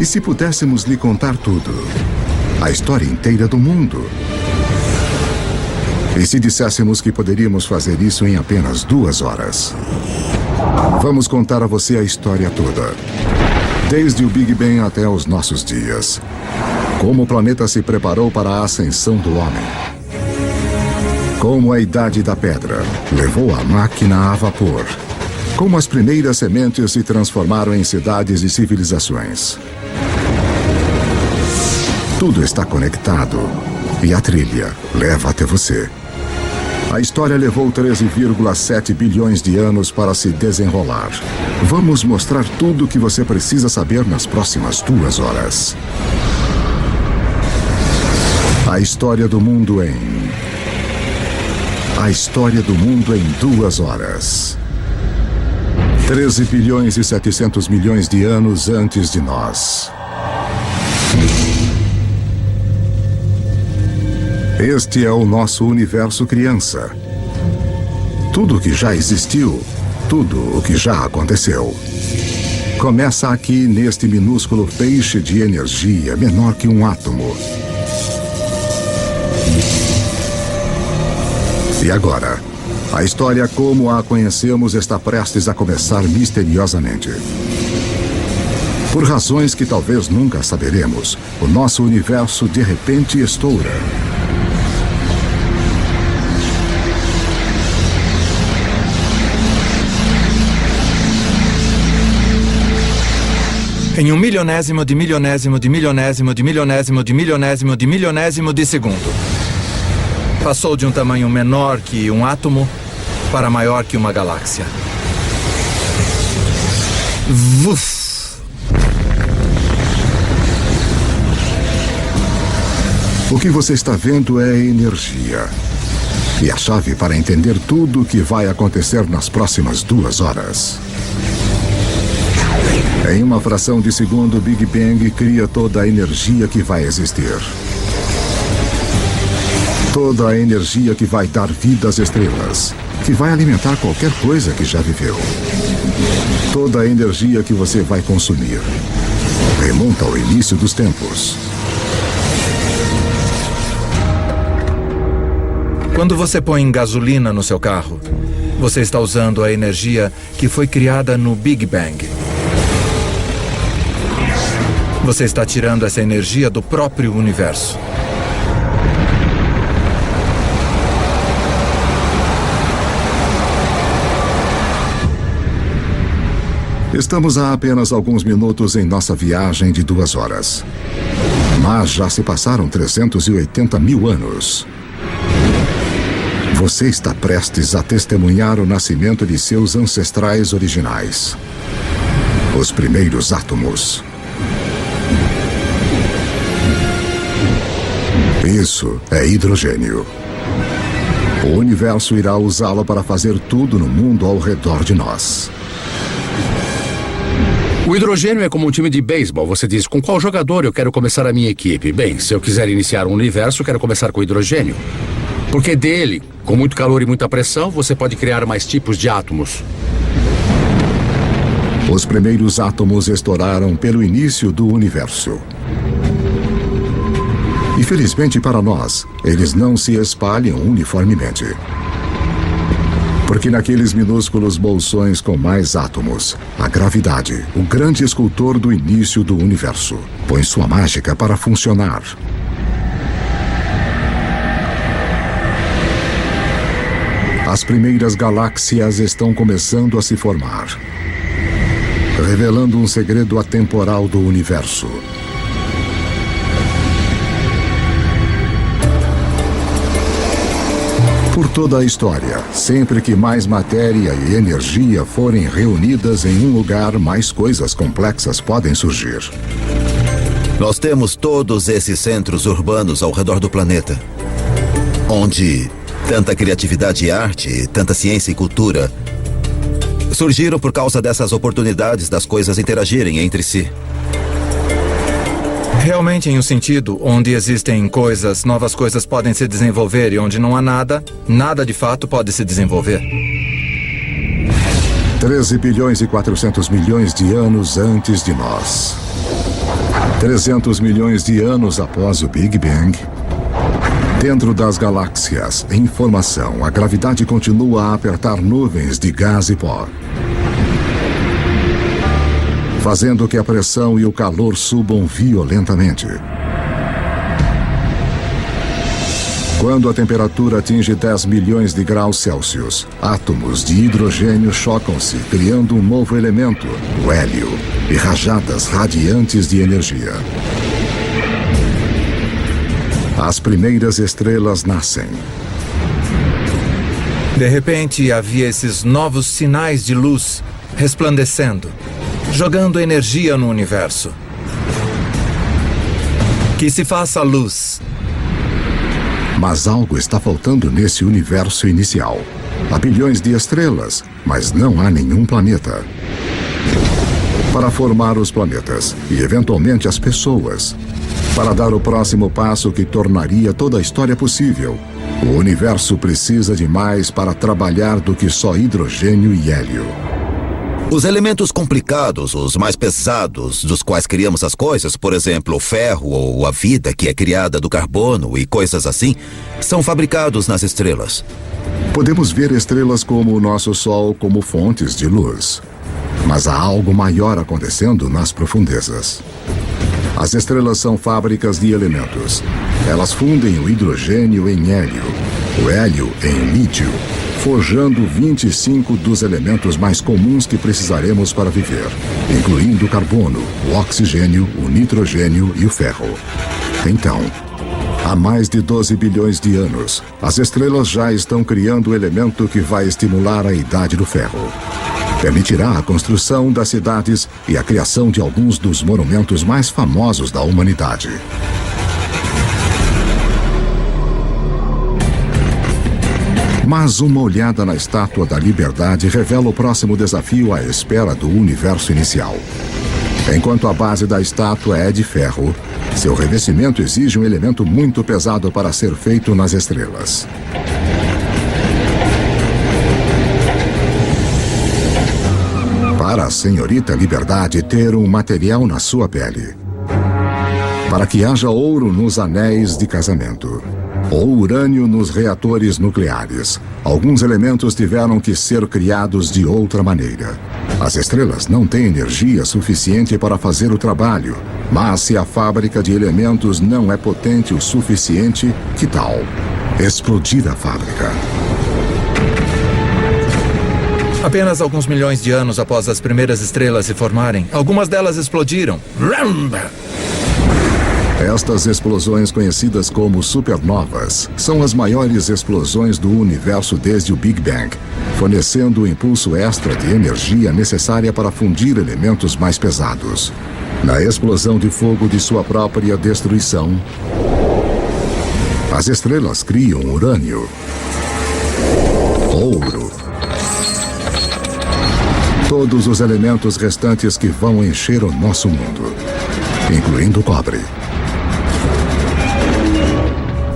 E se pudéssemos lhe contar tudo? A história inteira do mundo? E se disséssemos que poderíamos fazer isso em apenas 2 horas? Vamos contar a você a história toda. Desde o Big Bang até os nossos dias. Como o planeta se preparou para a ascensão do homem. Como a Idade da Pedra levou a máquina a vapor. Como as primeiras sementes se transformaram em cidades e civilizações. Tudo está conectado e a trilha leva até você. A história levou 13,7 bilhões de anos para se desenrolar. Vamos mostrar tudo o que você precisa saber nas próximas 2 horas. A história do mundo em... A história do mundo em 2 horas. 13 bilhões e 700 milhões de anos antes de nós. Este é o nosso universo criança. Tudo o que já existiu, tudo o que já aconteceu. Começa aqui neste minúsculo feixe de energia menor que um átomo. E agora, a história como a conhecemos está prestes a começar misteriosamente. Por razões que talvez nunca saberemos, o nosso universo de repente estoura. Em 1/1000 de milionésimo de milionésimo de milionésimo de milionésimo de milionésimo de segundo. Passou de um tamanho menor que um átomo para maior que uma galáxia. Vuf! O que você está vendo é energia. E a chave para entender tudo o que vai acontecer nas próximas 2 horas. Em uma fração de segundo, o Big Bang cria toda a energia que vai existir. Toda a energia que vai dar vida às estrelas, que vai alimentar qualquer coisa que já viveu. Toda a energia que você vai consumir remonta ao início dos tempos. Quando você põe gasolina no seu carro, você está usando a energia que foi criada no Big Bang. Você está tirando essa energia do próprio universo. Estamos há apenas alguns minutos em nossa viagem de 2 horas. Mas já se passaram 380 mil anos. Você está prestes a testemunhar o nascimento de seus ancestrais originais. Os primeiros átomos. Isso é hidrogênio. O universo irá usá-lo para fazer tudo no mundo ao redor de nós. O hidrogênio é como um time de beisebol. Você diz, com qual jogador eu quero começar a minha equipe? Bem, se eu quiser iniciar um universo, quero começar com hidrogênio. Porque dele, com muito calor e muita pressão, você pode criar mais tipos de átomos. Os primeiros átomos estouraram pelo início do universo. E felizmente para nós, eles não se espalham uniformemente. Porque naqueles minúsculos bolsões com mais átomos, a gravidade, o grande escultor do início do universo, põe sua mágica para funcionar. As primeiras galáxias estão começando a se formar, revelando um segredo atemporal do universo. Por toda a história, sempre que mais matéria e energia forem reunidas em um lugar, mais coisas complexas podem surgir. Nós temos todos esses centros urbanos ao redor do planeta, onde tanta criatividade e arte, tanta ciência e cultura surgiram por causa dessas oportunidades das coisas interagirem entre si. Realmente em um sentido onde existem coisas, novas coisas podem se desenvolver e onde não há nada, nada de fato pode se desenvolver. 13 bilhões e 400 milhões de anos antes de nós. 300 milhões de anos após o Big Bang, dentro das galáxias, em formação, a gravidade continua a apertar nuvens de gás e pó, fazendo que a pressão e o calor subam violentamente. Quando a temperatura atinge 10 milhões de graus Celsius, átomos de hidrogênio chocam-se, criando um novo elemento, o hélio, e rajadas radiantes de energia. As primeiras estrelas nascem. De repente, havia esses novos sinais de luz resplandecendo, jogando energia no universo. Que se faça luz. Mas algo está faltando nesse universo inicial. Há bilhões de estrelas, mas não há nenhum planeta. Para formar os planetas e, eventualmente, as pessoas, para dar o próximo passo que tornaria toda a história possível, o universo precisa de mais para trabalhar do que só hidrogênio e hélio. Os elementos complicados, os mais pesados, dos quais criamos as coisas, por exemplo, o ferro ou a vida que é criada do carbono e coisas assim, são fabricados nas estrelas. Podemos ver estrelas como o nosso Sol como fontes de luz. Mas há algo maior acontecendo nas profundezas. As estrelas são fábricas de elementos. Elas fundem o hidrogênio em hélio, o hélio em lítio, forjando 25 dos elementos mais comuns que precisaremos para viver, incluindo o carbono, o oxigênio, o nitrogênio e o ferro. Então, há mais de 12 bilhões de anos, as estrelas já estão criando o elemento que vai estimular a idade do ferro. Permitirá a construção das cidades e a criação de alguns dos monumentos mais famosos da humanidade. Mas uma olhada na Estátua da Liberdade revela o próximo desafio à espera do universo inicial. Enquanto a base da estátua é de ferro, seu revestimento exige um elemento muito pesado para ser feito nas estrelas. Para a senhorita Liberdade ter um material na sua pele. Para que haja ouro nos anéis de casamento. Ou urânio nos reatores nucleares. Alguns elementos tiveram que ser criados de outra maneira. As estrelas não têm energia suficiente para fazer o trabalho, mas se a fábrica de elementos não é potente o suficiente, que tal explodir a fábrica? Apenas alguns milhões de anos após as primeiras estrelas se formarem, algumas delas explodiram. Estas explosões, conhecidas como supernovas, são as maiores explosões do universo desde o Big Bang, fornecendo o impulso extra de energia necessária para fundir elementos mais pesados. Na explosão de fogo de sua própria destruição, as estrelas criam urânio, ouro, todos os elementos restantes que vão encher o nosso mundo, incluindo o cobre.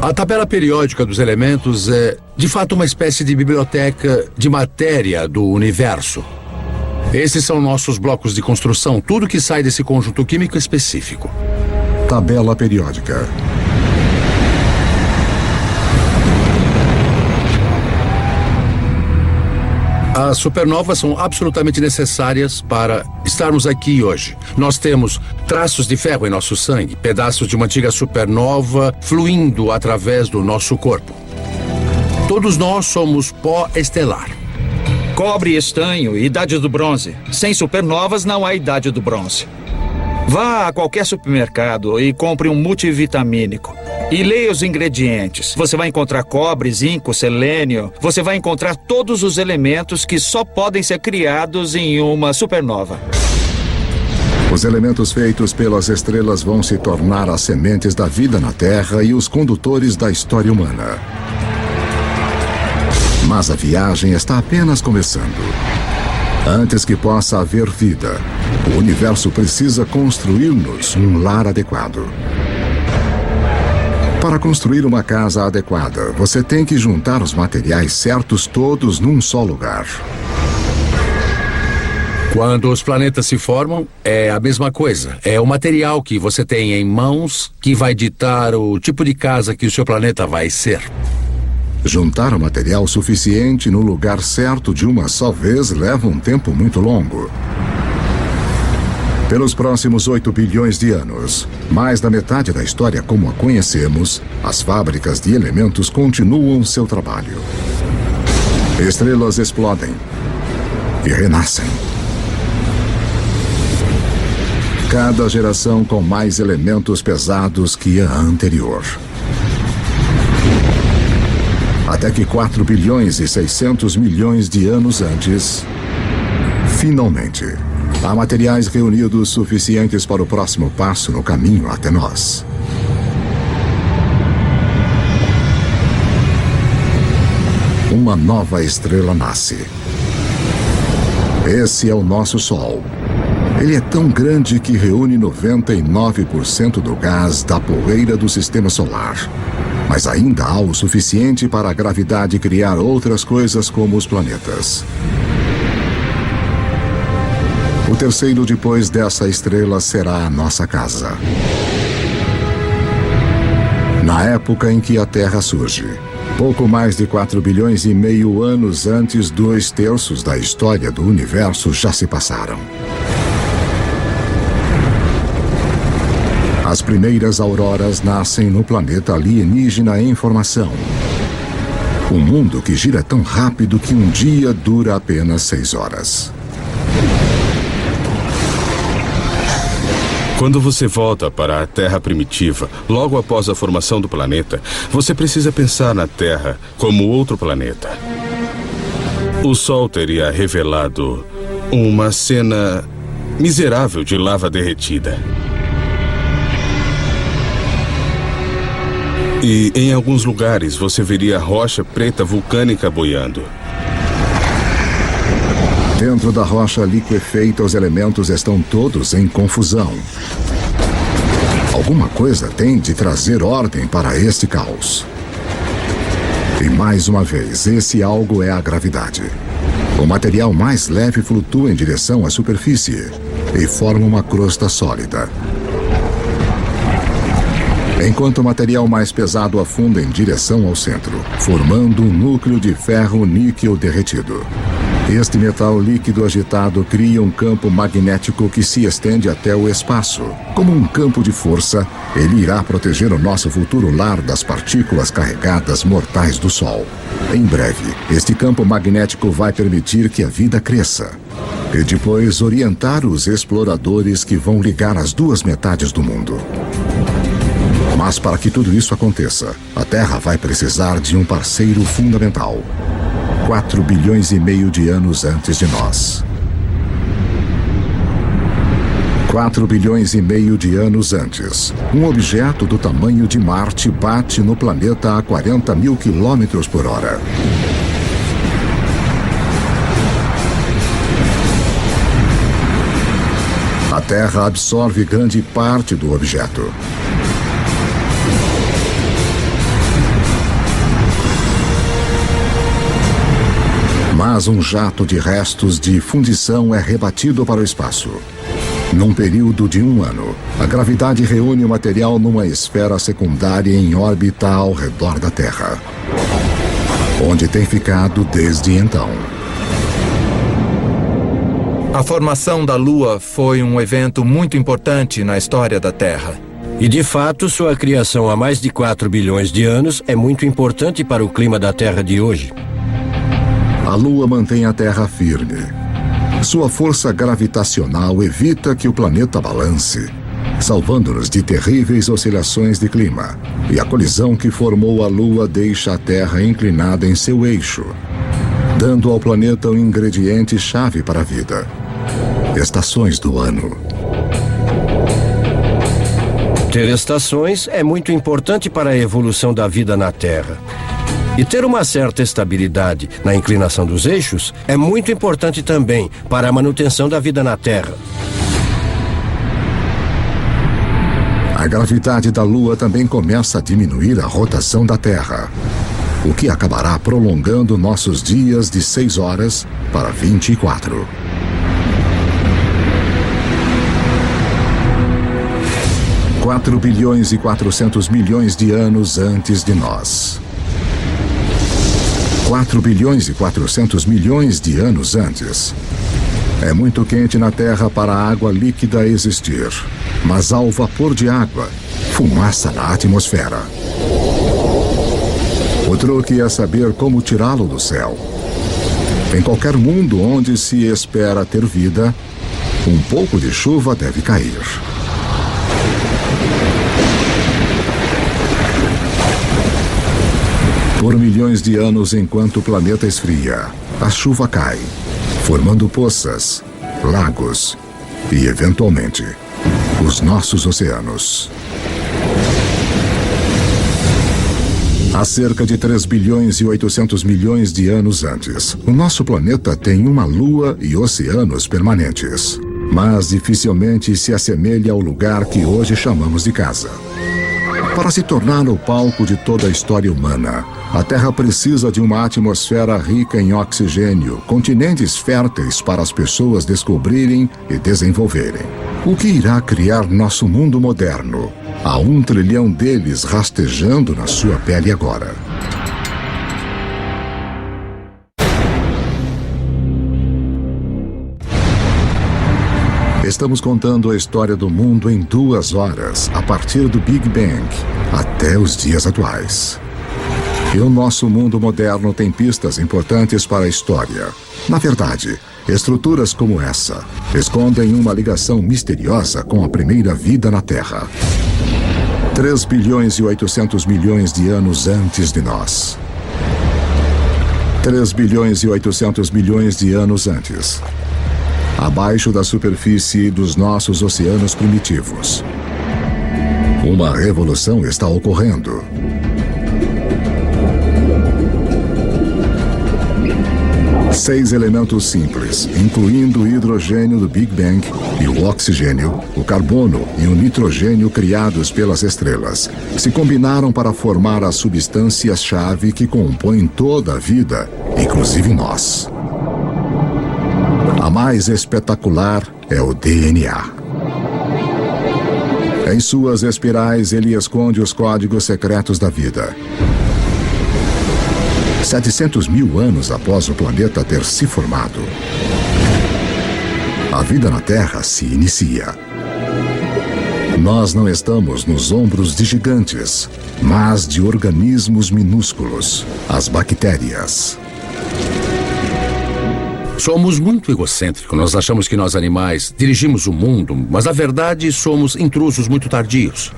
A tabela periódica dos elementos é, de fato, uma espécie de biblioteca de matéria do universo. Esses são nossos blocos de construção, tudo que sai desse conjunto químico específico. Tabela periódica. As supernovas são absolutamente necessárias para estarmos aqui hoje. Nós temos traços de ferro em nosso sangue, pedaços de uma antiga supernova fluindo através do nosso corpo. Todos nós somos pó estelar. Cobre e estanho, idade do bronze. Sem supernovas não há idade do bronze. Vá a qualquer supermercado e compre um multivitamínico. E leia os ingredientes. Você vai encontrar cobre, zinco, selênio. Você vai encontrar todos os elementos que só podem ser criados em uma supernova. Os elementos feitos pelas estrelas vão se tornar as sementes da vida na Terra e os condutores da história humana. Mas a viagem está apenas começando. Antes que possa haver vida, o universo precisa construir-nos um lar adequado. Para construir uma casa adequada, você tem que juntar os materiais certos todos num só lugar. Quando os planetas se formam, é a mesma coisa. É o material que você tem em mãos que vai ditar o tipo de casa que o seu planeta vai ser. Juntar o material suficiente no lugar certo de uma só vez leva um tempo muito longo. Pelos próximos 8 bilhões de anos, mais da metade da história como a conhecemos, as fábricas de elementos continuam seu trabalho. Estrelas explodem e renascem. Cada geração com mais elementos pesados que a anterior. Até que 4 bilhões e 600 milhões de anos antes, finalmente, há materiais reunidos suficientes para o próximo passo no caminho até nós. Uma nova estrela nasce. Esse é o nosso Sol. Ele é tão grande que reúne 99% do gás da poeira do sistema solar. Mas ainda há o suficiente para a gravidade criar outras coisas como os planetas. O terceiro depois dessa estrela será a nossa casa. Na época em que a Terra surge, pouco mais de 4 bilhões e meio anos antes, 2/3 da história do universo já se passaram. As primeiras auroras nascem no planeta alienígena em formação. Um mundo que gira tão rápido que um dia dura apenas 6 horas. Quando você volta para a Terra primitiva, logo após a formação do planeta, você precisa pensar na Terra como outro planeta. O Sol teria revelado uma cena miserável de lava derretida. E em alguns lugares você veria rocha preta vulcânica boiando. Dentro da rocha liquefeita, os elementos estão todos em confusão. Alguma coisa tem de trazer ordem para este caos. E mais uma vez, esse algo é a gravidade. O material mais leve flutua em direção à superfície e forma uma crosta sólida. Enquanto o material mais pesado afunda em direção ao centro, formando um núcleo de ferro-níquel derretido. Este metal líquido agitado cria um campo magnético que se estende até o espaço. Como um campo de força, ele irá proteger o nosso futuro lar das partículas carregadas mortais do Sol. Em breve, este campo magnético vai permitir que a vida cresça. E depois orientar os exploradores que vão ligar as duas metades do mundo. Mas para que tudo isso aconteça, a Terra vai precisar de um parceiro fundamental. 4 bilhões e meio de anos antes de nós. 4 bilhões e meio de anos antes, um objeto do tamanho de Marte bate no planeta a 40 mil quilômetros por hora. A Terra absorve grande parte do objeto. Mas um jato de restos de fundição é rebatido para o espaço. Num período de 1 ano, a gravidade reúne o material numa esfera secundária em órbita ao redor da Terra, onde tem ficado desde então. A formação da Lua foi um evento muito importante na história da Terra. E de fato, sua criação há mais de 4 bilhões de anos é muito importante para o clima da Terra de hoje. A Lua mantém a Terra firme. Sua força gravitacional evita que o planeta balance, salvando-nos de terríveis oscilações de clima. E a colisão que formou a Lua deixa a Terra inclinada em seu eixo, dando ao planeta um ingrediente-chave para a vida: estações do ano. Ter estações é muito importante para a evolução da vida na Terra. E ter uma certa estabilidade na inclinação dos eixos é muito importante também para a manutenção da vida na Terra. A gravidade da Lua também começa a diminuir a rotação da Terra, o que acabará prolongando nossos dias de 6 horas para 24. 4 bilhões e 400 milhões de anos antes de nós. 4 bilhões e 400 milhões de anos antes. É muito quente na Terra para a água líquida existir, mas há o vapor de água, fumaça na atmosfera. O truque é saber como tirá-lo do céu. Em qualquer mundo onde se espera ter vida, um pouco de chuva deve cair. Por milhões de anos, enquanto o planeta esfria, a chuva cai, formando poças, lagos e, eventualmente, os nossos oceanos. Há cerca de 3 bilhões e 800 milhões de anos antes, o nosso planeta tem uma lua e oceanos permanentes, mas dificilmente se assemelha ao lugar que hoje chamamos de casa. Para se tornar o palco de toda a história humana, a Terra precisa de uma atmosfera rica em oxigênio, continentes férteis para as pessoas descobrirem e desenvolverem. O que irá criar nosso mundo moderno? Há 1 trilhão deles rastejando na sua pele agora. Estamos contando a história do mundo em 2 horas, a partir do Big Bang até os dias atuais. E o nosso mundo moderno tem pistas importantes para a história. Na verdade, estruturas como essa escondem uma ligação misteriosa com a primeira vida na Terra. 3 bilhões e 800 milhões de anos antes de nós. 3 bilhões e 800 milhões de anos antes. Abaixo da superfície dos nossos oceanos primitivos. Uma revolução está ocorrendo. Seis elementos simples, incluindo o hidrogênio do Big Bang e o oxigênio, o carbono e o nitrogênio criados pelas estrelas, se combinaram para formar as substâncias-chave que compõem toda a vida, inclusive nós. A mais espetacular é o DNA. Em suas espirais, ele esconde os códigos secretos da vida. 700 mil anos após o planeta ter se formado, a vida na Terra se inicia. Nós não estamos nos ombros de gigantes, mas de organismos minúsculos, as bactérias. Somos muito egocêntricos. Nós achamos que nós animais dirigimos o mundo, mas na verdade somos intrusos muito tardios.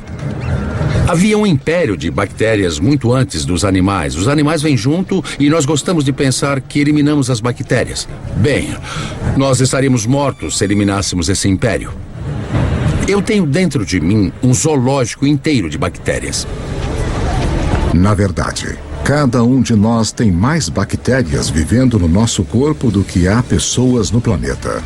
Havia um império de bactérias muito antes dos animais. Os animais vêm junto e nós gostamos de pensar que eliminamos as bactérias. Bem, nós estaríamos mortos se eliminássemos esse império. Eu tenho dentro de mim um zoológico inteiro de bactérias. Na verdade, cada um de nós tem mais bactérias vivendo no nosso corpo do que há pessoas no planeta.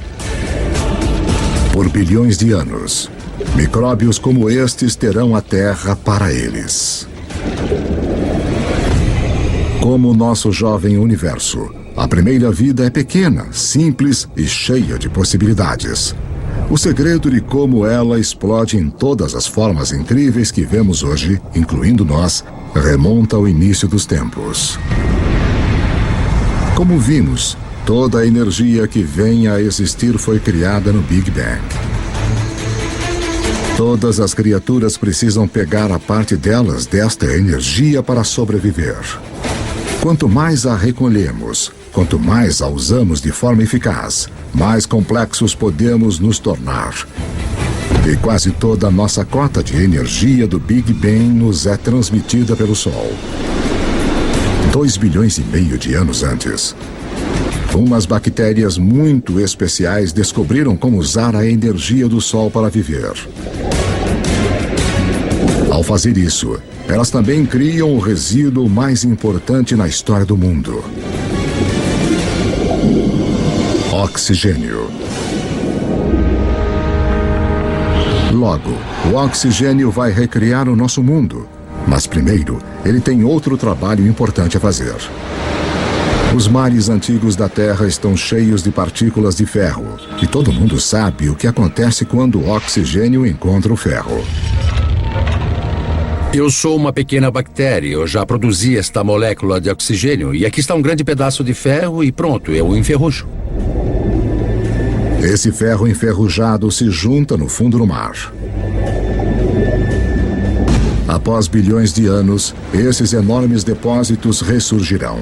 Por bilhões de anos, micróbios como estes terão a Terra para eles. Como o nosso jovem universo, a primeira vida é pequena, simples e cheia de possibilidades. O segredo de como ela explode em todas as formas incríveis que vemos hoje, incluindo nós, remonta ao início dos tempos. Como vimos, toda a energia que vem a existir foi criada no Big Bang. Todas as criaturas precisam pegar a parte delas desta energia para sobreviver. Quanto mais a recolhemos, quanto mais a usamos de forma eficaz, mais complexos podemos nos tornar. E quase toda a nossa cota de energia do Big Bang nos é transmitida pelo Sol. 2 bilhões e meio de anos antes, umas bactérias muito especiais descobriram como usar a energia do Sol para viver. Ao fazer isso, elas também criam o resíduo mais importante na história do mundo: oxigênio. Logo, o oxigênio vai recriar o nosso mundo. Mas primeiro, ele tem outro trabalho importante a fazer. Os mares antigos da Terra estão cheios de partículas de ferro. E todo mundo sabe o que acontece quando o oxigênio encontra o ferro. Eu sou uma pequena bactéria. Eu já produzi esta molécula de oxigênio. E aqui está um grande pedaço de ferro e pronto, eu o enferrujo. Esse ferro enferrujado se junta no fundo do mar. Após bilhões de anos, esses enormes depósitos ressurgirão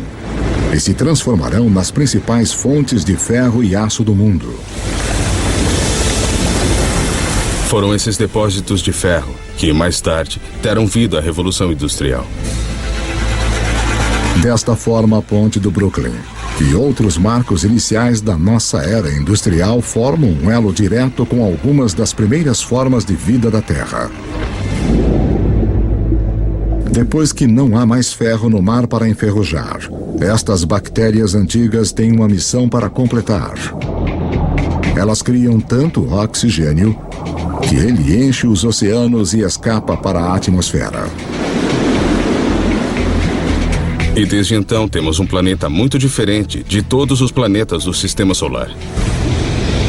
e se transformarão nas principais fontes de ferro e aço do mundo. Foram esses depósitos de ferro que, mais tarde, deram vida à Revolução Industrial. Desta forma, a Ponte do Brooklyn e outros marcos iniciais da nossa era industrial formam um elo direto com algumas das primeiras formas de vida da Terra. Depois que não há mais ferro no mar para enferrujar, estas bactérias antigas têm uma missão para completar. Elas criam tanto oxigênio que ele enche os oceanos e escapa para a atmosfera. E desde então temos um planeta muito diferente de todos os planetas do Sistema Solar.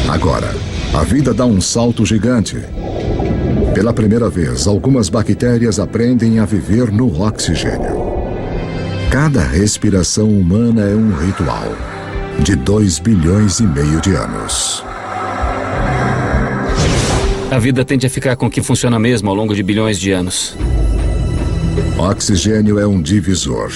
Agora, a vida dá um salto gigante. Pela primeira vez, algumas bactérias aprendem a viver no oxigênio. Cada respiração humana é um ritual de 2,5 bilhões de anos. A vida tende a ficar com o que funciona mesmo ao longo de bilhões de anos. Oxigênio é um divisor.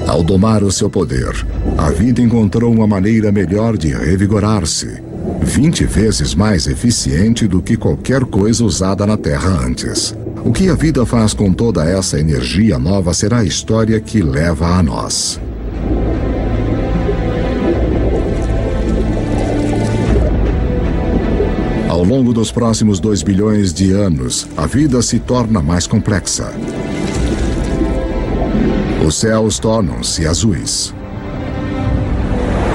Ao domar o seu poder, a vida encontrou uma maneira melhor de revigorar-se, 20 vezes mais eficiente do que qualquer coisa usada na Terra antes. O que a vida faz com toda essa energia nova será a história que leva a nós. Ao longo dos próximos 2 bilhões de anos, a vida se torna mais complexa. Os céus tornam-se azuis.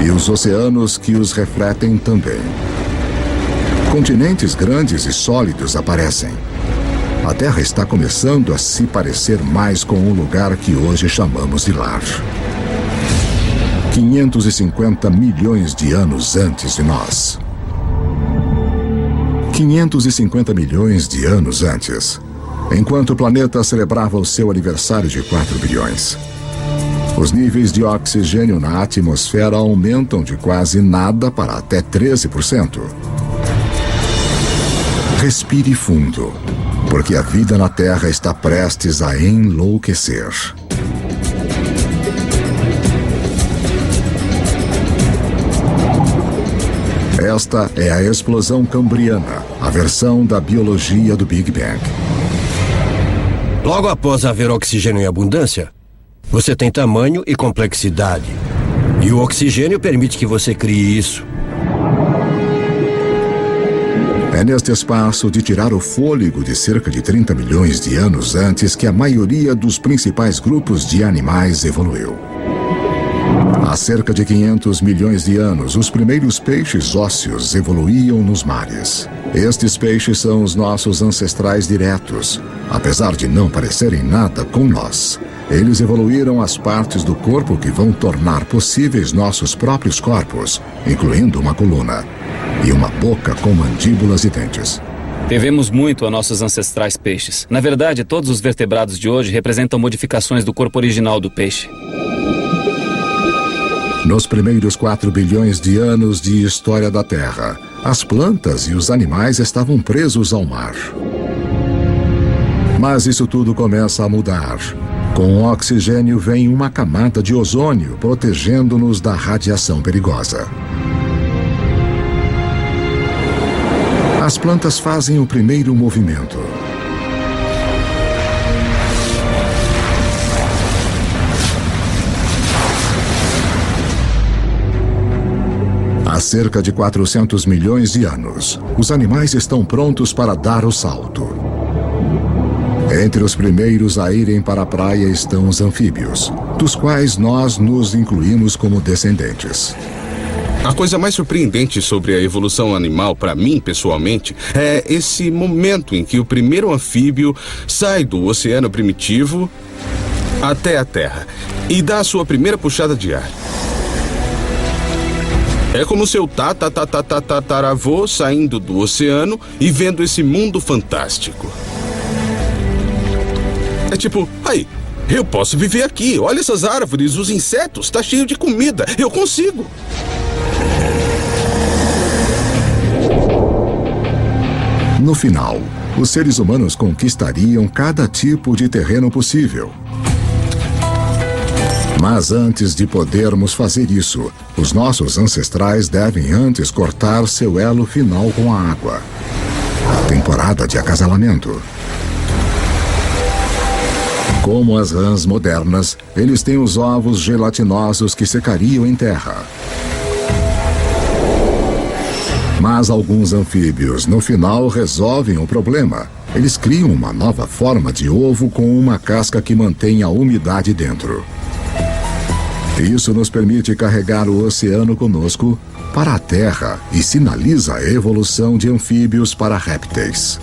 E os oceanos que os refletem também. Continentes grandes e sólidos aparecem. A Terra está começando a se parecer mais com o lugar que hoje chamamos de lar. 550 milhões de anos antes de nós. 550 milhões de anos antes, enquanto o planeta celebrava o seu aniversário de 4 bilhões. Os níveis de oxigênio na atmosfera aumentam de quase nada para até 13%. Respire fundo, porque a vida na Terra está prestes a enlouquecer. Esta é a explosão cambriana, a versão da biologia do Big Bang. Logo após haver oxigênio em abundância, você tem tamanho e complexidade. E o oxigênio permite que você crie isso. É neste espaço de tirar o fôlego de cerca de 30 milhões de anos antes que a maioria dos principais grupos de animais evoluiu. Há cerca de 500 milhões de anos, os primeiros peixes ósseos evoluíam nos mares. Estes peixes são os nossos ancestrais diretos, apesar de não parecerem nada com nós. Eles evoluíram as partes do corpo que vão tornar possíveis nossos próprios corpos, incluindo uma coluna e uma boca com mandíbulas e dentes. Devemos muito a nossos ancestrais peixes. Na verdade, todos os vertebrados de hoje representam modificações do corpo original do peixe. Nos primeiros 4 bilhões de anos de história da Terra, as plantas e os animais estavam presos ao mar. Mas isso tudo começa a mudar. Com o oxigênio vem uma camada de ozônio protegendo-nos da radiação perigosa. As plantas fazem o primeiro movimento. Há cerca de 400 milhões de anos, os animais estão prontos para dar o salto. Entre os primeiros a irem para a praia estão os anfíbios, dos quais nós nos incluímos como descendentes. A coisa mais surpreendente sobre a evolução animal, para mim, pessoalmente, é esse momento em que o primeiro anfíbio sai do oceano primitivo até a Terra e dá a sua primeira puxada de ar. É como seu tataravô saindo do oceano e vendo esse mundo fantástico. É tipo, aí, eu posso viver aqui. Olha essas árvores, os insetos, tá cheio de comida. Eu consigo. No final, os seres humanos conquistariam cada tipo de terreno possível. Mas antes de podermos fazer isso, os nossos ancestrais devem antes cortar seu elo final com a água. A temporada de acasalamento. Como as rãs modernas, eles têm os ovos gelatinosos que secariam em terra. Mas alguns anfíbios, no final, resolvem o problema. Eles criam uma nova forma de ovo com uma casca que mantém a umidade dentro. Isso nos permite carregar o oceano conosco para a Terra e sinaliza a evolução de anfíbios para répteis.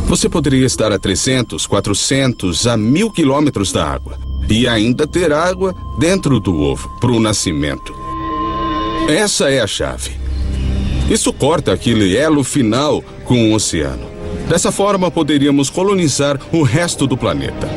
Você poderia estar a 300, 400, a 1000 quilômetros da água e ainda ter água dentro do ovo para o nascimento. Essa é a chave. Isso corta aquele elo final com o oceano. Dessa forma, poderíamos colonizar o resto do planeta.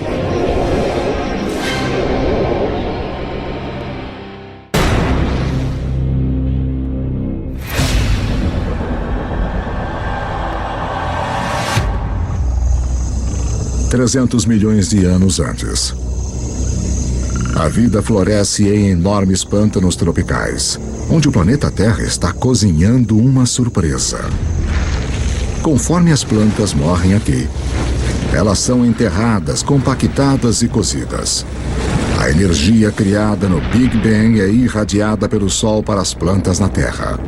$300 milhões de anos antes. A vida floresce em enormes pântanos tropicais, onde o planeta Terra está cozinhando uma surpresa. Conforme as plantas morrem aqui, elas são enterradas, compactadas e cozidas. A energia criada no Big Bang é irradiada pelo Sol para as plantas na Terra.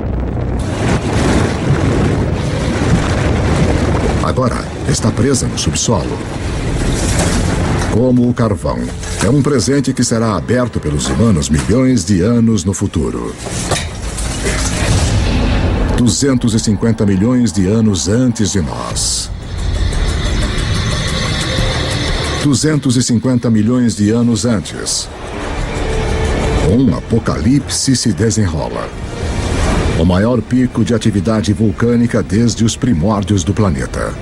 Agora está presa no subsolo. Como o carvão, é um presente que será aberto pelos humanos milhões de anos no futuro. 250 milhões de anos antes de nós. 250 milhões de anos antes. Um apocalipse se desenrola. O maior pico de atividade vulcânica desde os primórdios do planeta.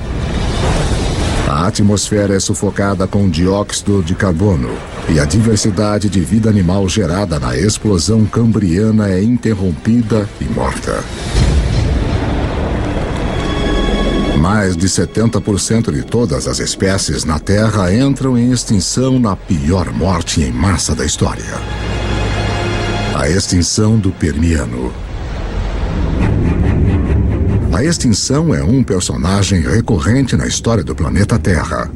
A atmosfera é sufocada com dióxido de carbono e a diversidade de vida animal gerada na explosão cambriana é interrompida e morta. Mais de 70% de todas as espécies na Terra entram em extinção na pior morte em massa da história. A extinção do Permiano. A extinção é um personagem recorrente na história do planeta Terra.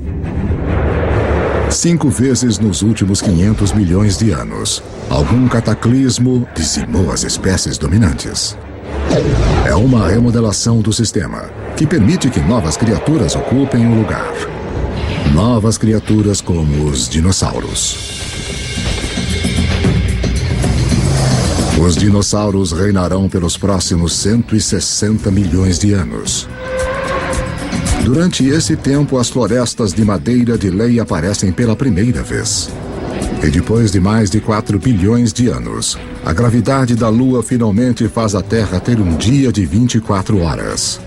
5 vezes nos últimos 500 milhões de anos, algum cataclismo dizimou as espécies dominantes. É uma remodelação do sistema, que permite que novas criaturas ocupem o lugar. Novas criaturas como os dinossauros. Os dinossauros reinarão pelos próximos 160 milhões de anos. Durante esse tempo, as florestas de madeira de lei aparecem pela primeira vez. E depois de mais de 4 bilhões de anos, a gravidade da Lua finalmente faz a Terra ter um dia de 24 horas.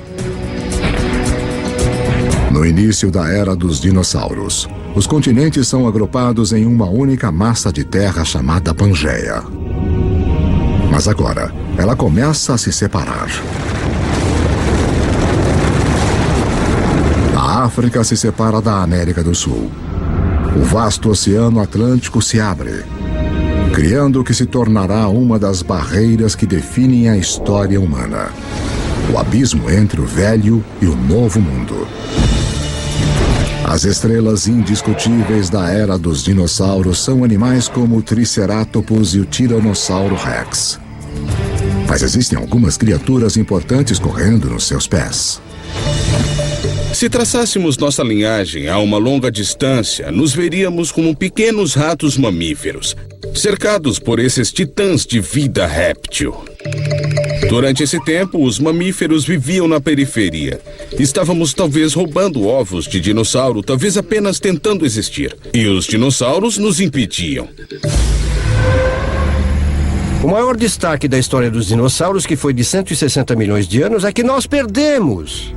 No início da era dos dinossauros, os continentes são agrupados em uma única massa de terra chamada Pangeia. Mas agora, ela começa a se separar. A África se separa da América do Sul. O vasto Oceano Atlântico se abre, criando o que se tornará uma das barreiras que definem a história humana. O abismo entre o velho e o novo mundo. As estrelas indiscutíveis da era dos dinossauros são animais como o Triceratopus e o Tiranossauro Rex. Mas existem algumas criaturas importantes correndo nos seus pés. Se traçássemos nossa linhagem a uma longa distância, nos veríamos como pequenos ratos mamíferos, cercados por esses titãs de vida réptil. Durante esse tempo, os mamíferos viviam na periferia. Estávamos talvez roubando ovos de dinossauro, talvez apenas tentando existir. E os dinossauros nos impediam. O maior destaque da história dos dinossauros, que foi de 160 milhões de anos, é que nós perdemos.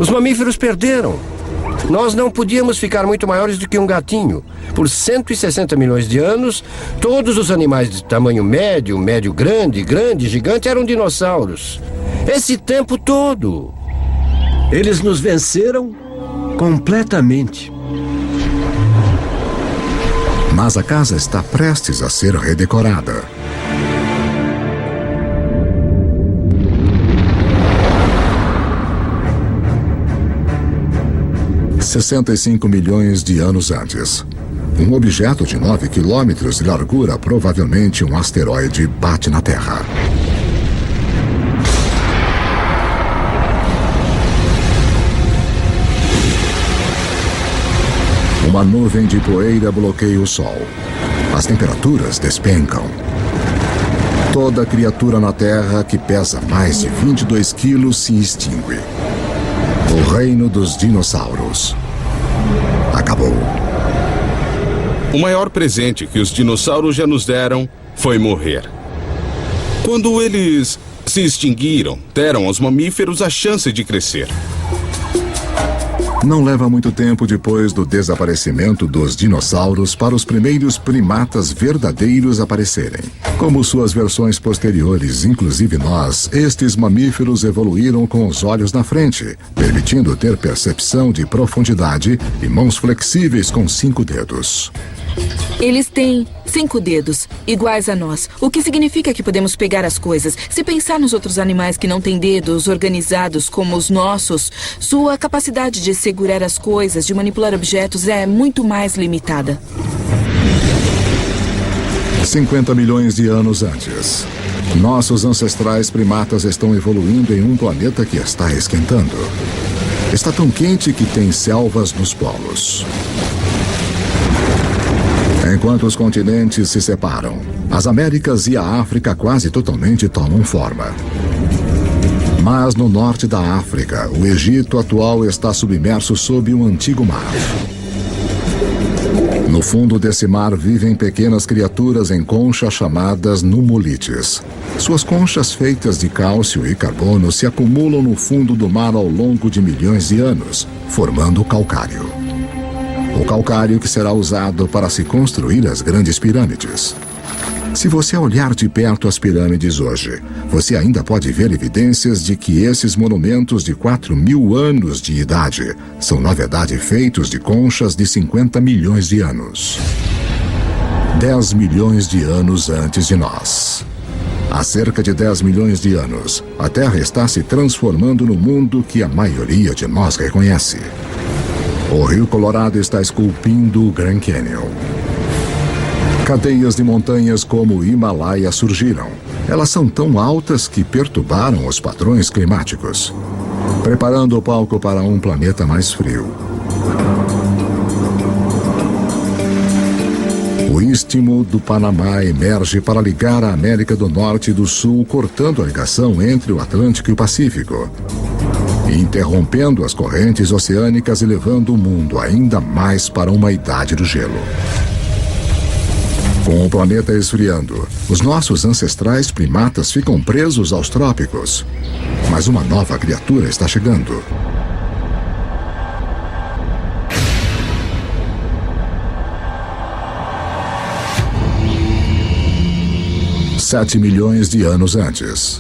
Os mamíferos perderam. Nós não podíamos ficar muito maiores do que um gatinho. Por 160 milhões de anos, todos os animais de tamanho médio, médio-grande, grande, gigante eram dinossauros. Esse tempo todo. Eles nos venceram completamente. Mas a casa está prestes a ser redecorada. $65 milhões de anos antes. Um objeto de 9 quilômetros de largura, provavelmente um asteroide, bate na Terra. Uma nuvem de poeira bloqueia o Sol. As temperaturas despencam. Toda criatura na Terra que pesa mais de 22 quilos se extingue. O reino dos dinossauros acabou. O maior presente que os dinossauros já nos deram foi morrer. Quando eles se extinguiram, deram aos mamíferos a chance de crescer. Não leva muito tempo depois do desaparecimento dos dinossauros para os primeiros primatas verdadeiros aparecerem. Como suas versões posteriores, inclusive nós, estes mamíferos evoluíram com os olhos na frente, permitindo ter percepção de profundidade e mãos flexíveis com 5 dedos. Eles têm 5 dedos, iguais a nós, o que significa que podemos pegar as coisas. Se pensar nos outros animais que não têm dedos organizados como os nossos, sua capacidade de segurar as coisas, de manipular objetos é muito mais limitada. 50 milhões de anos antes. Nossos ancestrais primatas estão evoluindo em um planeta que está esquentando. Está tão quente que tem selvas nos polos. Enquanto os continentes se separam, as Américas e a África quase totalmente tomam forma. Mas no norte da África, o Egito atual está submerso sob um antigo mar. No fundo desse mar vivem pequenas criaturas em conchas chamadas nummulites. Suas conchas feitas de cálcio e carbono se acumulam no fundo do mar ao longo de milhões de anos, formando o calcário. O calcário que será usado para se construir as grandes pirâmides. Se você olhar de perto as pirâmides hoje, você ainda pode ver evidências de que esses monumentos de 4.000 anos de idade são, na verdade, feitos de conchas de 50 milhões de anos. 10 milhões de anos antes de nós. Há cerca de 10 milhões de anos, a Terra está se transformando no mundo que a maioria de nós reconhece. O Rio Colorado está esculpindo o Grand Canyon. Cadeias de montanhas como o Himalaia surgiram. Elas são tão altas que perturbaram os padrões climáticos, preparando o palco para um planeta mais frio. O Istmo do Panamá emerge para ligar a América do Norte e do Sul, cortando a ligação entre o Atlântico e o Pacífico, interrompendo as correntes oceânicas e levando o mundo ainda mais para uma idade do gelo. Com o planeta esfriando, os nossos ancestrais primatas ficam presos aos trópicos. Mas uma nova criatura está chegando. Sete milhões de anos antes.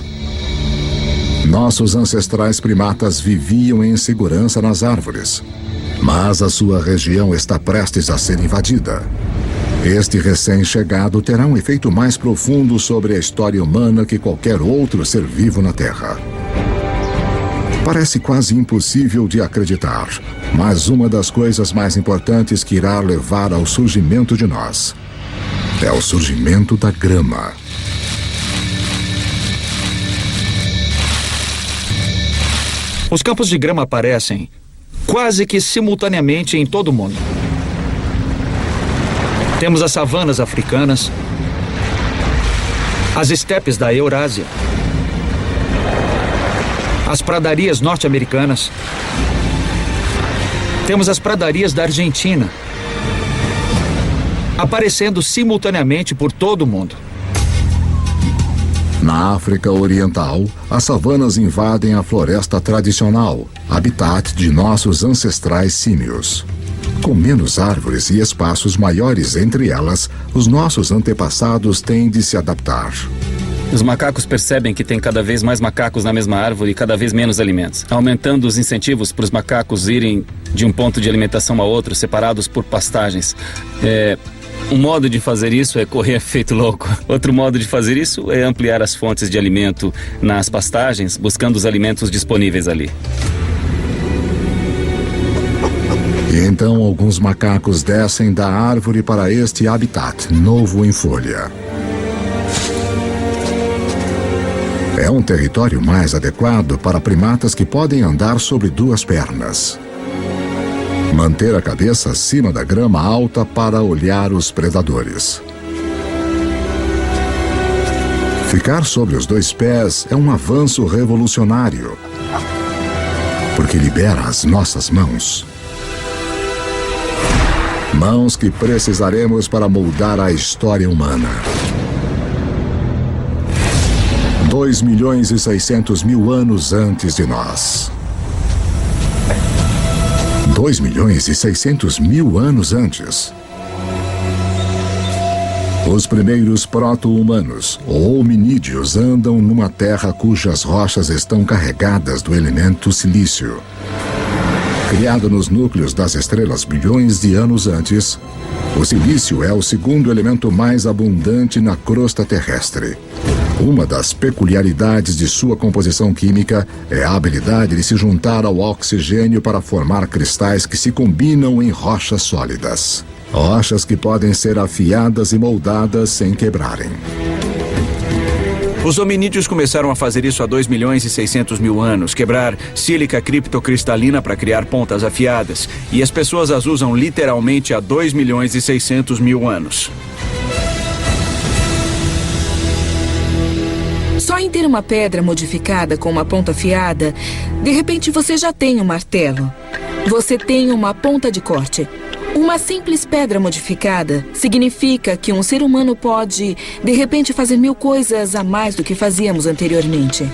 Nossos ancestrais primatas viviam em segurança nas árvores, mas a sua região está prestes a ser invadida. Este recém-chegado terá um efeito mais profundo sobre a história humana que qualquer outro ser vivo na Terra. Parece quase impossível de acreditar, mas uma das coisas mais importantes que irá levar ao surgimento de nós é o surgimento da grama. Os campos de grama aparecem quase que simultaneamente em todo o mundo. Temos as savanas africanas, as estepes da Eurásia, as pradarias norte-americanas, temos as pradarias da Argentina, aparecendo simultaneamente por todo o mundo. Na África Oriental, as savanas invadem a floresta tradicional, habitat de nossos ancestrais símios. Com menos árvores e espaços maiores entre elas, os nossos antepassados têm de se adaptar. Os macacos percebem que tem cada vez mais macacos na mesma árvore e cada vez menos alimentos, aumentando os incentivos para os macacos irem de um ponto de alimentação a outro, separados por pastagens. Um modo de fazer isso é correr feito louco. Outro modo de fazer isso é ampliar as fontes de alimento nas pastagens, buscando os alimentos disponíveis ali. E então alguns macacos descem da árvore para este habitat novo em folha. É um território mais adequado para primatas que podem andar sobre duas pernas. Manter a cabeça acima da grama alta para olhar os predadores. Ficar sobre os dois pés é um avanço revolucionário, porque libera as nossas mãos. Mãos que precisaremos para moldar a história humana. 2.600.000 anos antes de nós. 2.600.000 anos antes. Os primeiros proto-humanos, ou hominídeos, andam numa terra cujas rochas estão carregadas do elemento silício. Criado nos núcleos das estrelas bilhões de anos antes, o silício é o segundo elemento mais abundante na crosta terrestre. Uma das peculiaridades de sua composição química é a habilidade de se juntar ao oxigênio para formar cristais que se combinam em rochas sólidas. Rochas que podem ser afiadas e moldadas sem quebrarem. Os hominídeos começaram a fazer isso há 2.600.000 anos, quebrar sílica criptocristalina para criar pontas afiadas. E as pessoas as usam literalmente há 2.600.000 anos. Só em ter uma pedra modificada com uma ponta afiada, de repente você já tem um martelo. Você tem uma ponta de corte. Uma simples pedra modificada significa que um ser humano pode, de repente, fazer 1000 coisas a mais do que fazíamos anteriormente.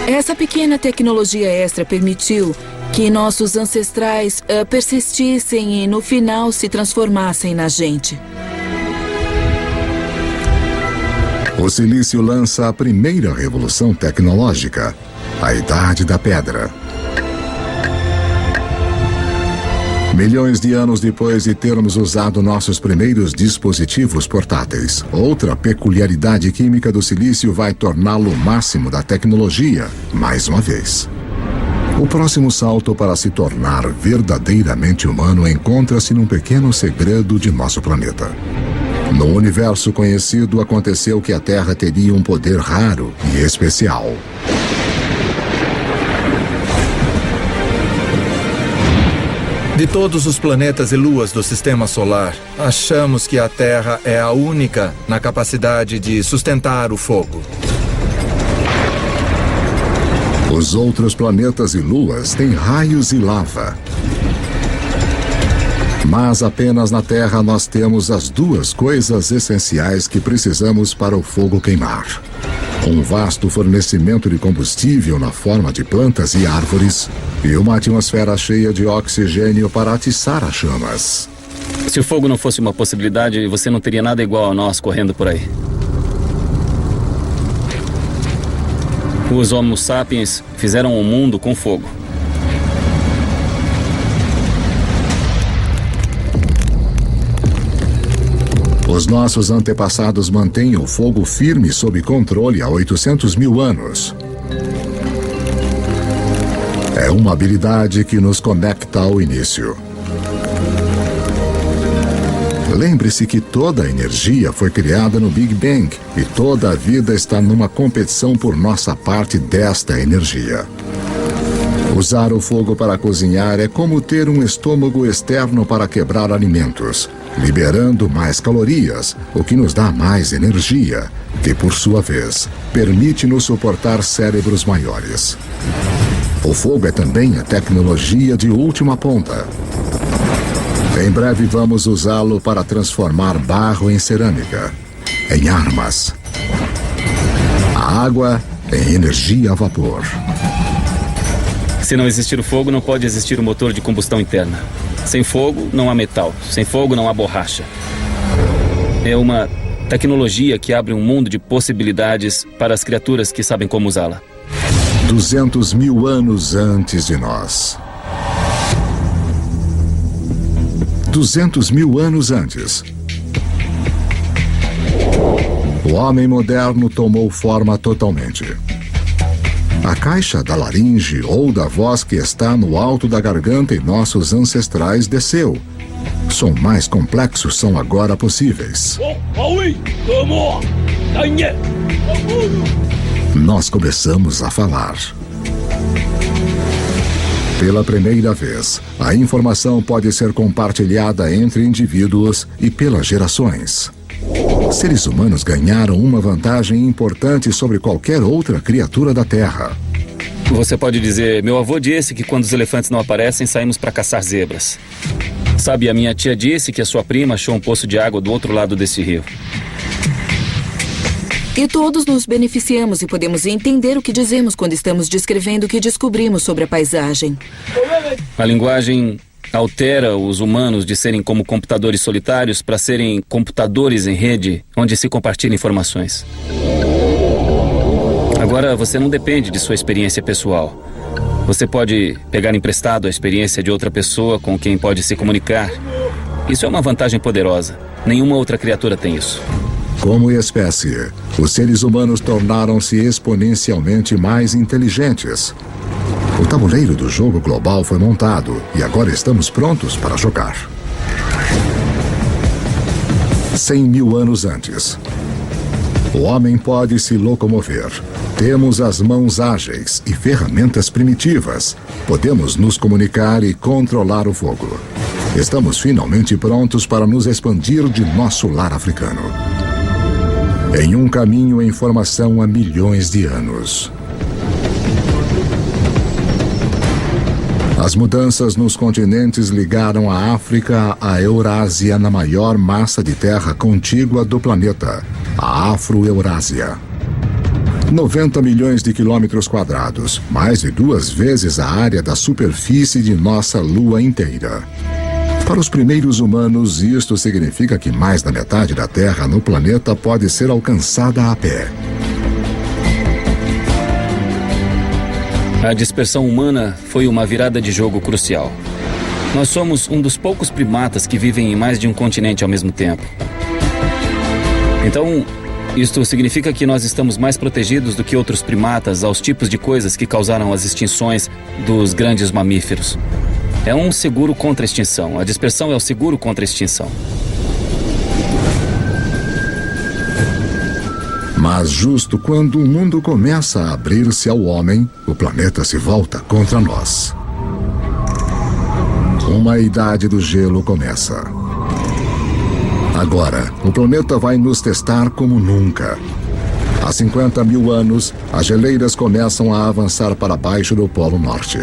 Essa pequena tecnologia extra permitiu que nossos ancestrais persistissem e, no final, se transformassem na gente. O silício lança a primeira revolução tecnológica, a Idade da Pedra. Milhões de anos depois de termos usado nossos primeiros dispositivos portáteis, outra peculiaridade química do silício vai torná-lo o máximo da tecnologia, mais uma vez. O próximo salto para se tornar verdadeiramente humano encontra-se num pequeno segredo de nosso planeta. No universo conhecido, aconteceu que a Terra teria um poder raro e especial. De todos os planetas e luas do Sistema Solar, achamos que a Terra é a única na capacidade de sustentar o fogo. Os outros planetas e luas têm raios e lava. Mas apenas na Terra nós temos as duas coisas essenciais que precisamos para o fogo queimar. Um vasto fornecimento de combustível na forma de plantas e árvores e uma atmosfera cheia de oxigênio para atiçar as chamas. Se o fogo não fosse uma possibilidade, você não teria nada igual a nós correndo por aí. Os Homo sapiens fizeram o mundo com fogo. Os nossos antepassados mantêm o fogo firme sob controle há 800.000 anos. É uma habilidade que nos conecta ao início. Lembre-se que toda a energia foi criada no Big Bang e toda a vida está numa competição por nossa parte desta energia. Usar o fogo para cozinhar é como ter um estômago externo para quebrar alimentos, liberando mais calorias, o que nos dá mais energia, que, por sua vez, permite-nos suportar cérebros maiores. O fogo é também a tecnologia de última ponta. Em breve vamos usá-lo para transformar barro em cerâmica, em armas, a água em energia a vapor. Se não existir o fogo, não pode existir o motor de combustão interna. Sem fogo, não há metal. Sem fogo, não há borracha. É uma tecnologia que abre um mundo de possibilidades para as criaturas que sabem como usá-la. 200 mil anos antes de nós. 200 mil anos antes. O homem moderno tomou forma totalmente. A caixa da laringe ou da voz que está no alto da garganta em nossos ancestrais desceu. Som mais complexos são agora possíveis. Nós começamos a falar. Pela primeira vez, a informação pode ser compartilhada entre indivíduos e pelas gerações. Seres humanos ganharam uma vantagem importante sobre qualquer outra criatura da Terra. Você pode dizer, meu avô disse que quando os elefantes não aparecem, saímos para caçar zebras. Sabe, a minha tia disse que a sua prima achou um poço de água do outro lado desse rio. E todos nos beneficiamos e podemos entender o que dizemos quando estamos descrevendo o que descobrimos sobre a paisagem. A linguagem altera os humanos de serem como computadores solitários para serem computadores em rede, onde se compartilham informações. Agora, você não depende de sua experiência pessoal. Você pode pegar emprestado a experiência de outra pessoa com quem pode se comunicar. Isso é uma vantagem poderosa. Nenhuma outra criatura tem isso. Como espécie, os seres humanos tornaram-se exponencialmente mais inteligentes. O tabuleiro do jogo global foi montado e agora estamos prontos para jogar. 100 mil anos antes. O homem pode se locomover. Temos as mãos ágeis e ferramentas primitivas. Podemos nos comunicar e controlar o fogo. Estamos finalmente prontos para nos expandir de nosso lar africano. Em um caminho em formação há milhões de anos. As mudanças nos continentes ligaram a África à Eurásia na maior massa de terra contígua do planeta, a Afro-Eurásia. 90 milhões de quilômetros quadrados, mais de 2 vezes a área da superfície de nossa Lua inteira. Para os primeiros humanos, isto significa que mais da metade da Terra no planeta pode ser alcançada a pé. A dispersão humana foi uma virada de jogo crucial. Nós somos um dos poucos primatas que vivem em mais de um continente ao mesmo tempo. Então, isto significa que nós estamos mais protegidos do que outros primatas aos tipos de coisas que causaram as extinções dos grandes mamíferos. É um seguro contra a extinção. A dispersão é o seguro contra a extinção. Mas justo quando o mundo começa a abrir-se ao homem, o planeta se volta contra nós. Uma idade do gelo começa. Agora, o planeta vai nos testar como nunca. Há 50 mil anos, as geleiras começam a avançar para baixo do Polo Norte.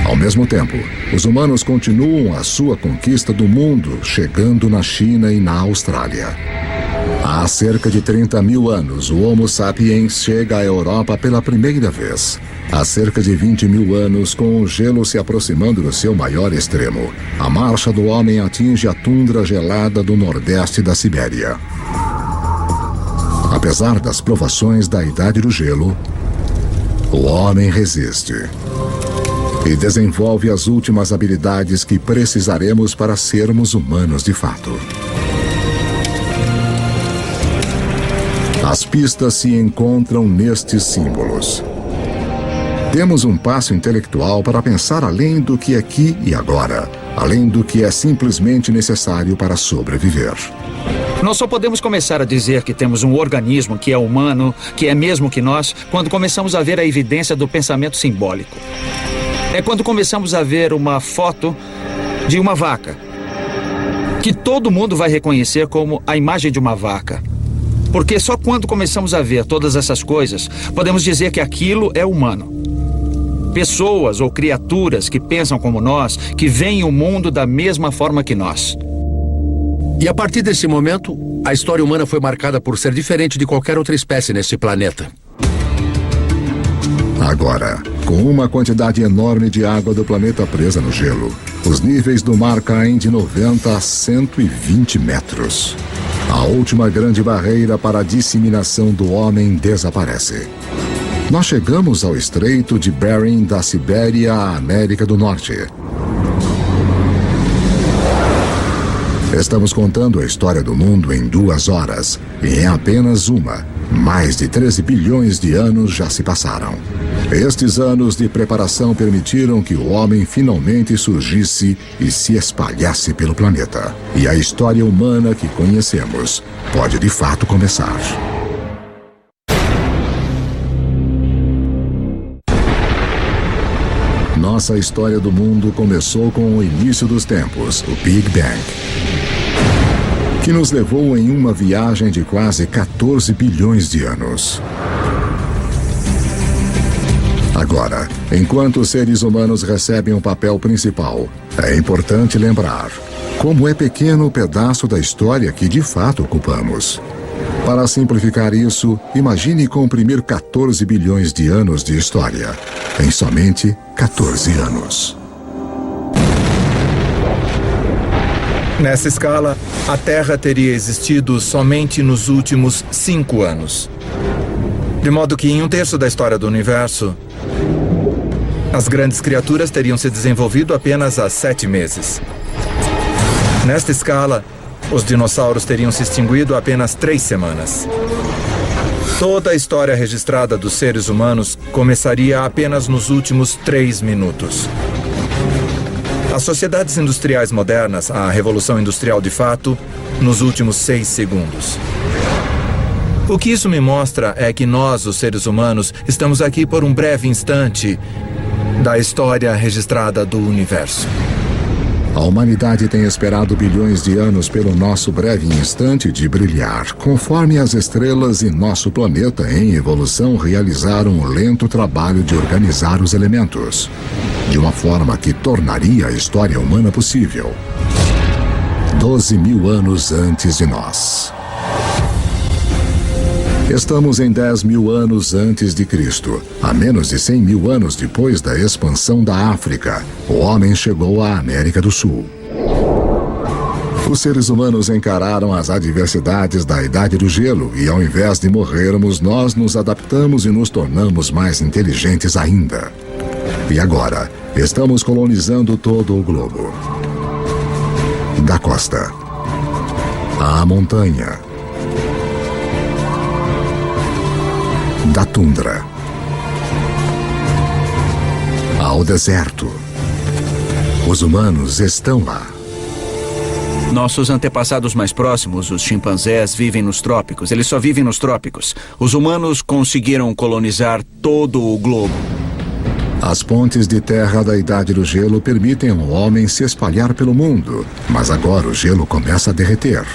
Ao mesmo tempo, os humanos continuam a sua conquista do mundo, chegando na China e na Austrália. Há cerca de 30 mil anos, o Homo sapiens chega à Europa pela primeira vez. Há cerca de 20 mil anos, com o gelo se aproximando do seu maior extremo, a marcha do homem atinge a tundra gelada do nordeste da Sibéria. Apesar das provações da Idade do Gelo, o homem resiste e desenvolve as últimas habilidades que precisaremos para sermos humanos de fato. As pistas se encontram nestes símbolos. Temos um passo intelectual para pensar além do que é aqui e agora, além do que é simplesmente necessário para sobreviver. Nós só podemos começar a dizer que temos um organismo que é humano, que é mesmo que nós, quando começamos a ver a evidência do pensamento simbólico. É quando começamos a ver uma foto de uma vaca, que todo mundo vai reconhecer como a imagem de uma vaca. Porque só quando começamos a ver todas essas coisas, podemos dizer que aquilo é humano. Pessoas ou criaturas que pensam como nós, que veem o mundo da mesma forma que nós. E a partir desse momento, a história humana foi marcada por ser diferente de qualquer outra espécie neste planeta. Agora, com uma quantidade enorme de água do planeta presa no gelo, os níveis do mar caem de 90 a 120 metros. A última grande barreira para a disseminação do homem desaparece. Nós chegamos ao Estreito de Bering da Sibéria à América do Norte. Estamos contando a história do mundo em 2 horas, e em apenas uma, mais de 13 bilhões de anos já se passaram. Estes anos de preparação permitiram que o homem finalmente surgisse e se espalhasse pelo planeta. E a história humana que conhecemos pode de fato começar. Nossa história do mundo começou com o início dos tempos, o Big Bang, que nos levou em uma viagem de quase 14 bilhões de anos. Agora, enquanto os seres humanos recebem um papel principal, é importante lembrar como é pequeno o pedaço da história que de fato ocupamos. Para simplificar isso, imagine comprimir 14 bilhões de anos de história em somente 14 anos. Nessa escala, a Terra teria existido somente nos últimos 5 anos. De modo que em 1/3 da história do universo, as grandes criaturas teriam se desenvolvido apenas há 7 meses. Nesta escala, os dinossauros teriam se extinguido há apenas 3 semanas. Toda a história registrada dos seres humanos começaria apenas nos últimos 3 minutos. As sociedades industriais modernas, a Revolução Industrial de fato, nos últimos 6 segundos. O que isso me mostra é que nós, os seres humanos, estamos aqui por um breve instante da história registrada do universo. A humanidade tem esperado bilhões de anos pelo nosso breve instante de brilhar, conforme as estrelas e nosso planeta em evolução realizaram o lento trabalho de organizar os elementos, de uma forma que tornaria a história humana possível. 12 mil anos antes de nós. Estamos em 10 mil anos antes de Cristo. A menos de 100 mil anos depois da expansão da África, o homem chegou à América do Sul. Os seres humanos encararam as adversidades da Idade do Gelo e, ao invés de morrermos, nós nos adaptamos e nos tornamos mais inteligentes ainda. E agora, estamos colonizando todo o globo. Da costa à montanha, da tundra ao deserto. Os humanos estão lá. Nossos antepassados mais próximos, os chimpanzés, vivem nos trópicos. Eles só vivem nos trópicos. Os humanos conseguiram colonizar todo o globo. As pontes de terra da Idade do Gelo permitem ao homem se espalhar pelo mundo, mas agora o gelo começa a derreter.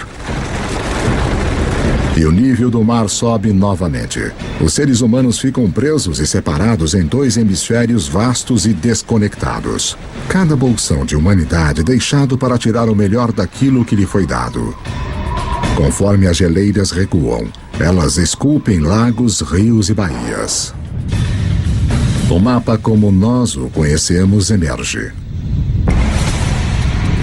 E o nível do mar sobe novamente. Os seres humanos ficam presos e separados em 2 hemisférios vastos e desconectados. Cada bolsão de humanidade deixado para tirar o melhor daquilo que lhe foi dado. Conforme as geleiras recuam, elas esculpem lagos, rios e baías. O mapa como nós o conhecemos emerge.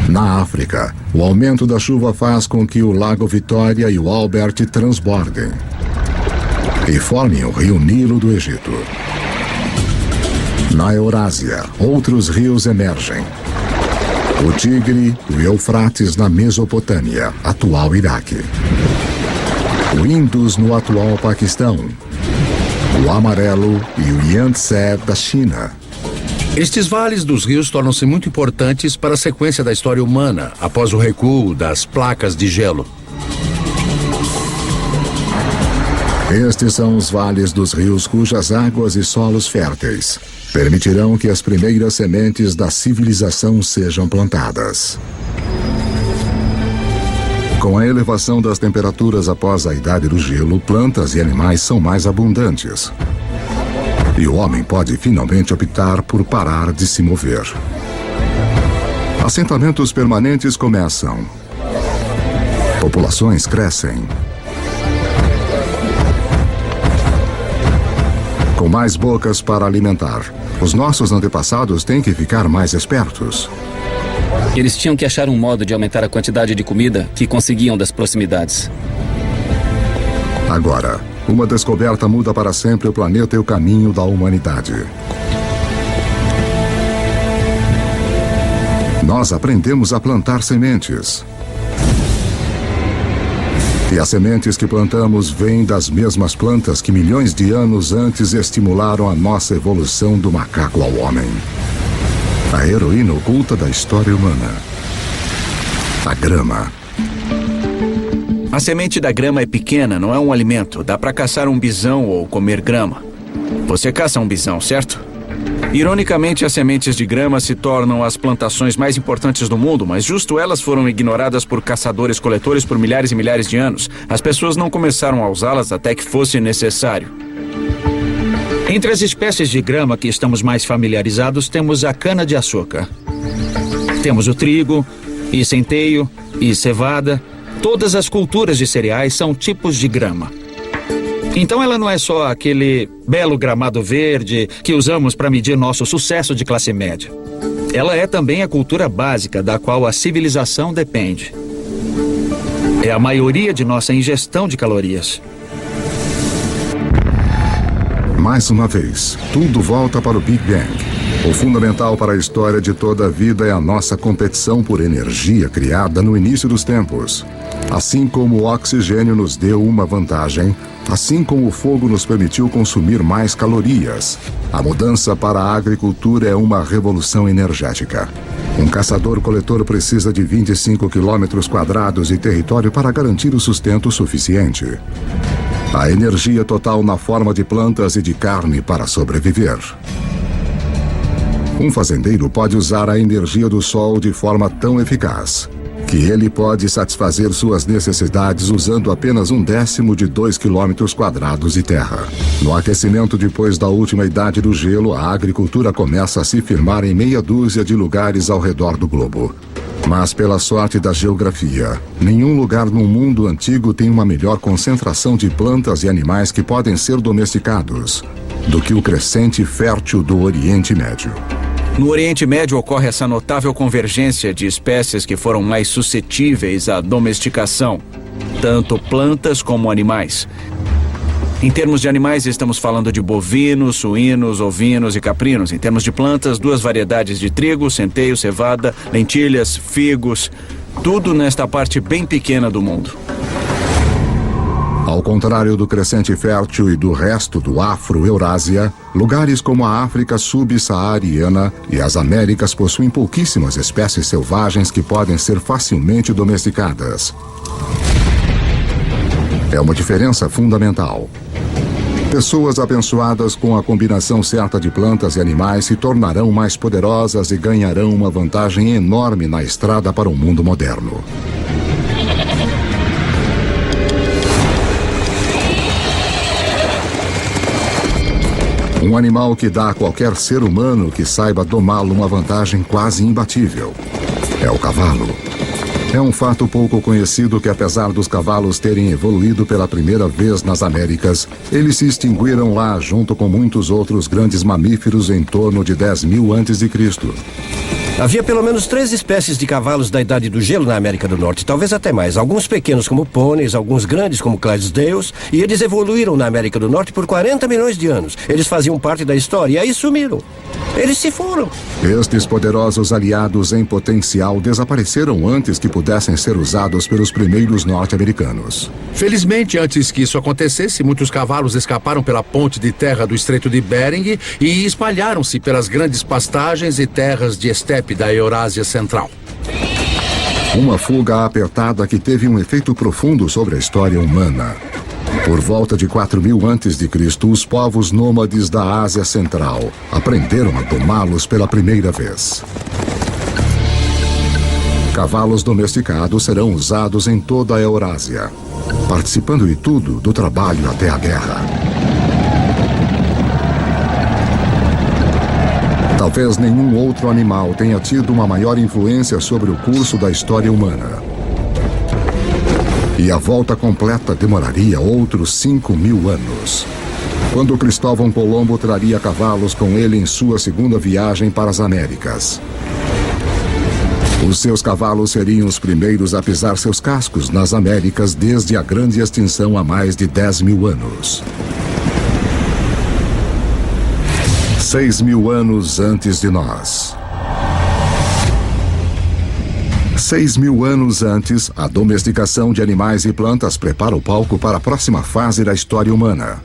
Na África, o aumento da chuva faz com que o Lago Vitória e o Albert transbordem e formem o rio Nilo do Egito. Na Eurásia, outros rios emergem. O Tigre e o Eufrates na Mesopotâmia, atual Iraque. O Indus no atual Paquistão. O Amarelo e o Yangtze da China. Estes vales dos rios tornam-se muito importantes para a sequência da história humana após o recuo das placas de gelo. Estes são os vales dos rios cujas águas e solos férteis permitirão que as primeiras sementes da civilização sejam plantadas. Com a elevação das temperaturas após a Idade do Gelo, plantas e animais são mais abundantes. E o homem pode finalmente optar por parar de se mover. Assentamentos permanentes começam. Populações crescem. Com mais bocas para alimentar, os nossos antepassados têm que ficar mais espertos. Eles tinham que achar um modo de aumentar a quantidade de comida que conseguiam das proximidades. Agora, uma descoberta muda para sempre o planeta e o caminho da humanidade. Nós aprendemos a plantar sementes. E as sementes que plantamos vêm das mesmas plantas que milhões de anos antes estimularam a nossa evolução do macaco ao homem. A heroína oculta da história humana. A grama. A semente da grama é pequena, não é um alimento. Dá para caçar um bisão ou comer grama. Você caça um bisão, certo? Ironicamente, as sementes de grama se tornam as plantações mais importantes do mundo, mas justo elas foram ignoradas por caçadores-coletores por milhares e milhares de anos. As pessoas não começaram a usá-las até que fosse necessário. Entre as espécies de grama que estamos mais familiarizados, temos a cana-de-açúcar. Temos o trigo, e centeio, e cevada. Todas as culturas de cereais são tipos de grama. Então ela não é só aquele belo gramado verde que usamos para medir nosso sucesso de classe média. Ela é também a cultura básica da qual a civilização depende. É a maioria de nossa ingestão de calorias. Mais uma vez, tudo volta para o Big Bang. O fundamental para a história de toda a vida é a nossa competição por energia criada no início dos tempos. Assim como o oxigênio nos deu uma vantagem, assim como o fogo nos permitiu consumir mais calorias, a mudança para a agricultura é uma revolução energética. Um caçador-coletor precisa de 25 quilômetros quadrados de território para garantir o sustento suficiente. A energia total na forma de plantas e de carne para sobreviver. Um fazendeiro pode usar a energia do sol de forma tão eficaz que ele pode satisfazer suas necessidades usando apenas 1/10 de 2 quilômetros quadrados de terra. No aquecimento depois da última idade do gelo, a agricultura começa a se firmar em meia dúzia de lugares ao redor do globo. Mas pela sorte da geografia, nenhum lugar no mundo antigo tem uma melhor concentração de plantas e animais que podem ser domesticados do que o crescente fértil do Oriente Médio. No Oriente Médio ocorre essa notável convergência de espécies que foram mais suscetíveis à domesticação, tanto plantas como animais. Em termos de animais, estamos falando de bovinos, suínos, ovinos e caprinos. Em termos de plantas, 2 variedades de trigo, centeio, cevada, lentilhas, figos, tudo nesta parte bem pequena do mundo. Ao contrário do crescente fértil e do resto do Afro-Eurásia, lugares como a África subsaariana e as Américas possuem pouquíssimas espécies selvagens que podem ser facilmente domesticadas. É uma diferença fundamental. Pessoas abençoadas com a combinação certa de plantas e animais se tornarão mais poderosas e ganharão uma vantagem enorme na estrada para o mundo moderno. Um animal que dá a qualquer ser humano que saiba domá-lo uma vantagem quase imbatível. É o cavalo. É um fato pouco conhecido que, apesar dos cavalos terem evoluído pela primeira vez nas Américas, eles se extinguiram lá junto com muitos outros grandes mamíferos em torno de 10.000 a.C. Havia pelo menos 3 espécies de cavalos da Idade do Gelo na América do Norte, talvez até mais. Alguns pequenos como pôneis, alguns grandes como Clydesdales, e eles evoluíram na América do Norte por 40 milhões de anos. Eles faziam parte da história e aí sumiram. Eles se foram. Estes poderosos aliados em potencial desapareceram antes que pudessem ser usados pelos primeiros norte-americanos. Felizmente, antes que isso acontecesse, muitos cavalos escaparam pela ponte de terra do Estreito de Bering e espalharam-se pelas grandes pastagens e terras de estepe da Eurásia Central. Uma fuga apertada que teve um efeito profundo sobre a história humana. Por volta de 4.000 a.C., os povos nômades da Ásia Central aprenderam a domá-los pela primeira vez. Cavalos domesticados serão usados em toda a Eurásia, participando de tudo, do trabalho até a guerra. Talvez nenhum outro animal tenha tido uma maior influência sobre o curso da história humana. E a volta completa demoraria outros 5.000 anos. Quando Cristóvão Colombo traria cavalos com ele em sua segunda viagem para as Américas. Os seus cavalos seriam os primeiros a pisar seus cascos nas Américas desde a grande extinção há mais de 10.000 anos. 6.000 anos antes de nós. 6.000 anos antes, a domesticação de animais e plantas prepara o palco para a próxima fase da história humana.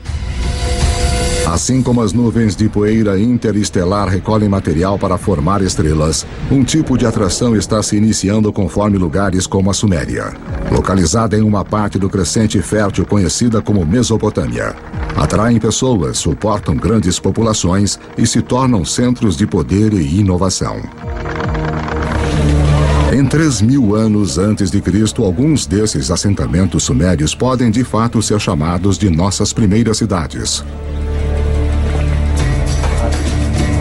Assim como as nuvens de poeira interestelar recolhem material para formar estrelas, um tipo de atração está se iniciando conforme lugares como a Suméria, localizada em uma parte do crescente fértil conhecida como Mesopotâmia. Atraem pessoas, suportam grandes populações e se tornam centros de poder e inovação. Em 3.000 anos antes de Cristo, alguns desses assentamentos sumérios podem de fato ser chamados de nossas primeiras cidades.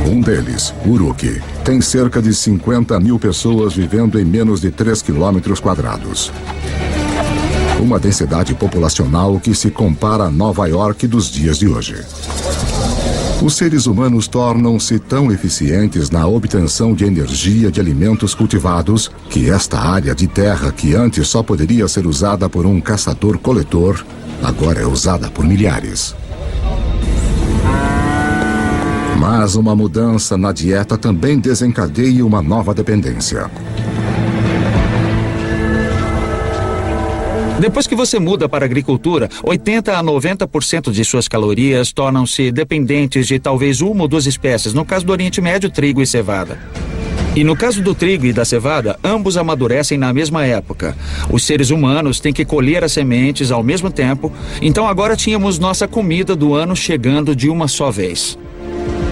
Um deles, Uruk, tem cerca de 50.000 pessoas vivendo em menos de 3 quilômetros quadrados. Uma densidade populacional que se compara a Nova York dos dias de hoje. Os seres humanos tornam-se tão eficientes na obtenção de energia de alimentos cultivados que esta área de terra, que antes só poderia ser usada por um caçador-coletor, agora é usada por milhares. Mas uma mudança na dieta também desencadeia uma nova dependência. Depois que você muda para a agricultura, 80% a 90% de suas calorias tornam-se dependentes de talvez uma ou duas espécies, no caso do Oriente Médio, trigo e cevada. E no caso do trigo e da cevada, ambos amadurecem na mesma época. Os seres humanos têm que colher as sementes ao mesmo tempo, então agora tínhamos nossa comida do ano chegando de uma só vez.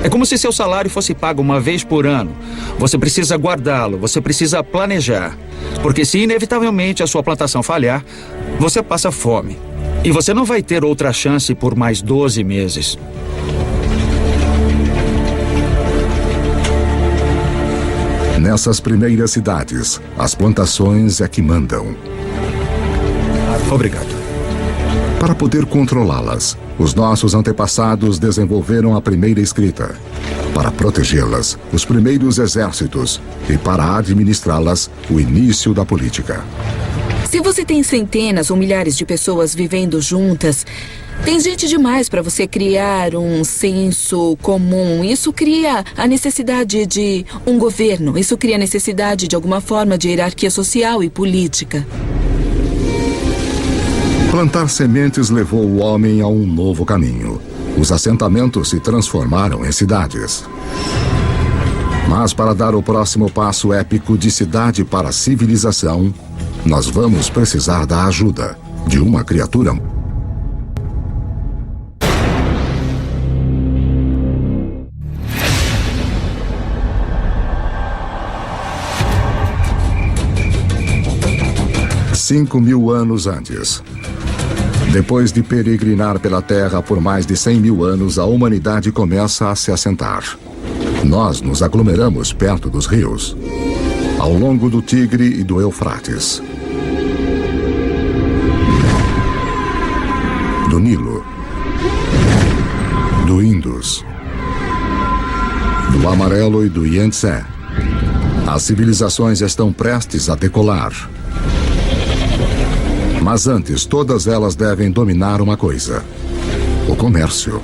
É como se seu salário fosse pago uma vez por ano. Você precisa guardá-lo, você precisa planejar. Porque se inevitavelmente a sua plantação falhar, você passa fome. E você não vai ter outra chance por mais 12 meses. Nessas primeiras cidades, as plantações é que mandam. Obrigado. Para poder controlá-las, os nossos antepassados desenvolveram a primeira escrita. Para protegê-las, os primeiros exércitos. E para administrá-las, o início da política. Se você tem centenas ou milhares de pessoas vivendo juntas, tem gente demais para você criar um senso comum. Isso cria a necessidade de um governo. Isso cria a necessidade de alguma forma de hierarquia social e política. Plantar sementes levou o homem a um novo caminho. Os assentamentos se transformaram em cidades. Mas para dar o próximo passo épico de cidade para civilização, nós vamos precisar da ajuda de uma criatura. Cinco 5.000 anos antes. Depois de peregrinar pela Terra por mais de 100.000 anos, a humanidade começa a se assentar. Nós nos aglomeramos perto dos rios, ao longo do Tigre e do Eufrates, do Nilo, do Indus, do Amarelo e do Yangtze. As civilizações estão prestes a decolar. Mas antes, todas elas devem dominar uma coisa: o comércio.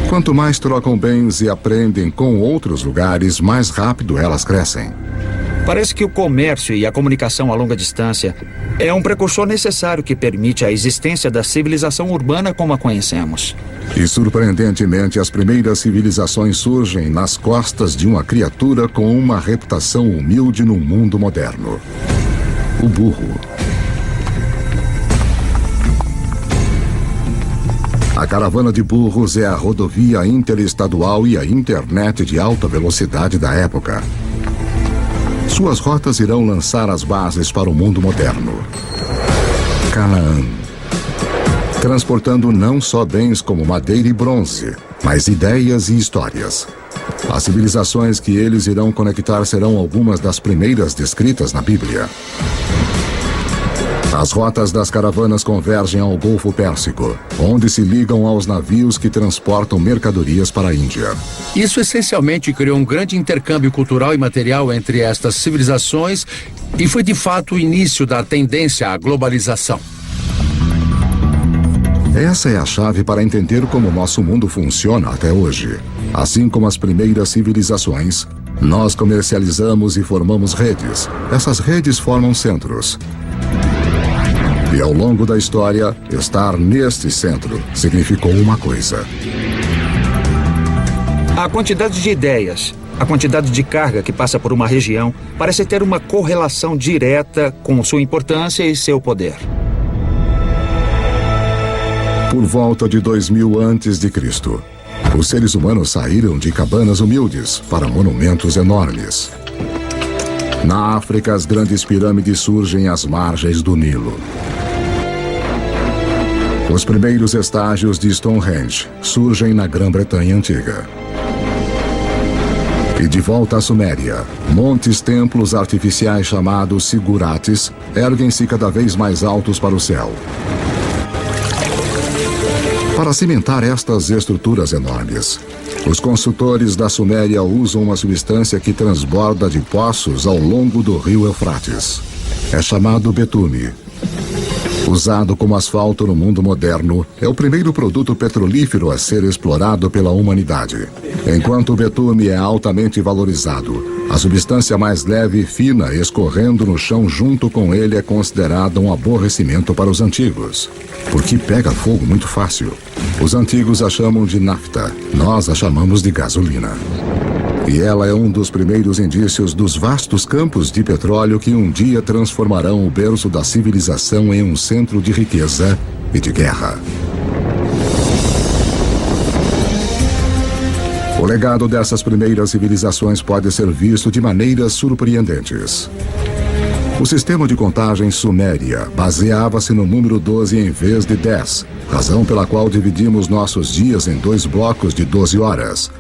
Quanto mais trocam bens e aprendem com outros lugares, mais rápido elas crescem. Parece que o comércio e a comunicação a longa distância é um precursor necessário que permite a existência da civilização urbana como a conhecemos. E, surpreendentemente, as primeiras civilizações surgem nas costas de uma criatura com uma reputação humilde no mundo moderno: o burro. A caravana de burros é a rodovia interestadual e a internet de alta velocidade da época. Suas rotas irão lançar as bases para o mundo moderno. Canaã. Transportando não só bens como madeira e bronze, mas ideias e histórias. As civilizações que eles irão conectar serão algumas das primeiras descritas na Bíblia. As rotas das caravanas convergem ao Golfo Pérsico, onde se ligam aos navios que transportam mercadorias para a Índia. Isso essencialmente criou um grande intercâmbio cultural e material entre estas civilizações e foi de fato o início da tendência à globalização. Essa é a chave para entender como nosso mundo funciona até hoje. Assim como as primeiras civilizações, nós comercializamos e formamos redes. Essas redes formam centros. E ao longo da história, estar neste centro significou uma coisa. A quantidade de ideias, a quantidade de carga que passa por uma região parece ter uma correlação direta com sua importância e seu poder. Por volta de 2000 a.C., os seres humanos saíram de cabanas humildes para monumentos enormes. Na África, as grandes pirâmides surgem às margens do Nilo. Os primeiros estágios de Stonehenge surgem na Grã-Bretanha Antiga. E de volta à Suméria, montes-templos artificiais chamados zigurates erguem-se cada vez mais altos para o céu. Para cimentar estas estruturas enormes, os construtores da Suméria usam uma substância que transborda de poços ao longo do rio Eufrates. É chamado betume. Usado como asfalto no mundo moderno, é o primeiro produto petrolífero a ser explorado pela humanidade. Enquanto o betume é altamente valorizado, a substância mais leve e fina escorrendo no chão junto com ele é considerada um aborrecimento para os antigos, porque pega fogo muito fácil. Os antigos a chamam de nafta, nós a chamamos de gasolina. E ela é um dos primeiros indícios dos vastos campos de petróleo que um dia transformarão o berço da civilização em um centro de riqueza e de guerra. O legado dessas primeiras civilizações pode ser visto de maneiras surpreendentes. O sistema de contagem suméria baseava-se no número 12 em vez de 10, razão pela qual dividimos nossos dias em 2 blocos de 12 horas.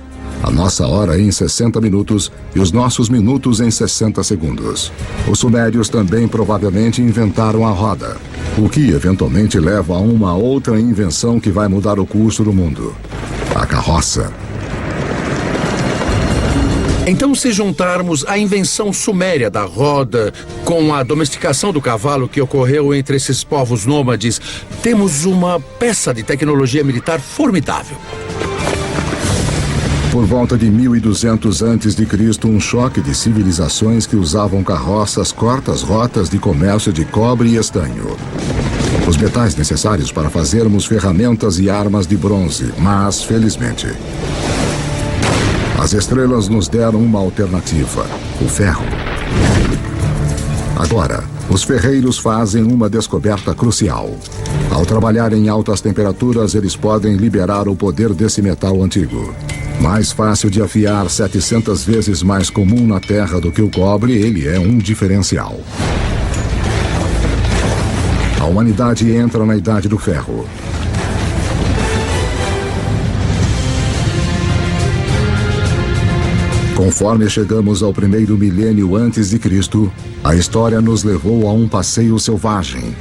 A nossa hora em 60 minutos e os nossos minutos em 60 segundos. Os sumérios também provavelmente inventaram a roda, o que eventualmente leva a uma outra invenção que vai mudar o curso do mundo: a carroça. Então, se juntarmos a invenção suméria da roda com a domesticação do cavalo que ocorreu entre esses povos nômades, temos uma peça de tecnologia militar formidável. Por volta de 1200 a.C., um choque de civilizações que usavam carroças corta as rotas de comércio de cobre e estanho. Os metais necessários para fazermos ferramentas e armas de bronze, mas, felizmente, as estrelas nos deram uma alternativa: o ferro. Agora, os ferreiros fazem uma descoberta crucial. Ao trabalhar em altas temperaturas, eles podem liberar o poder desse metal antigo. Mais fácil de afiar, 700 vezes mais comum na Terra do que o cobre, ele é um diferencial. A humanidade entra na Idade do Ferro. Conforme chegamos ao primeiro milênio antes de Cristo, a história nos levou a um passeio selvagem.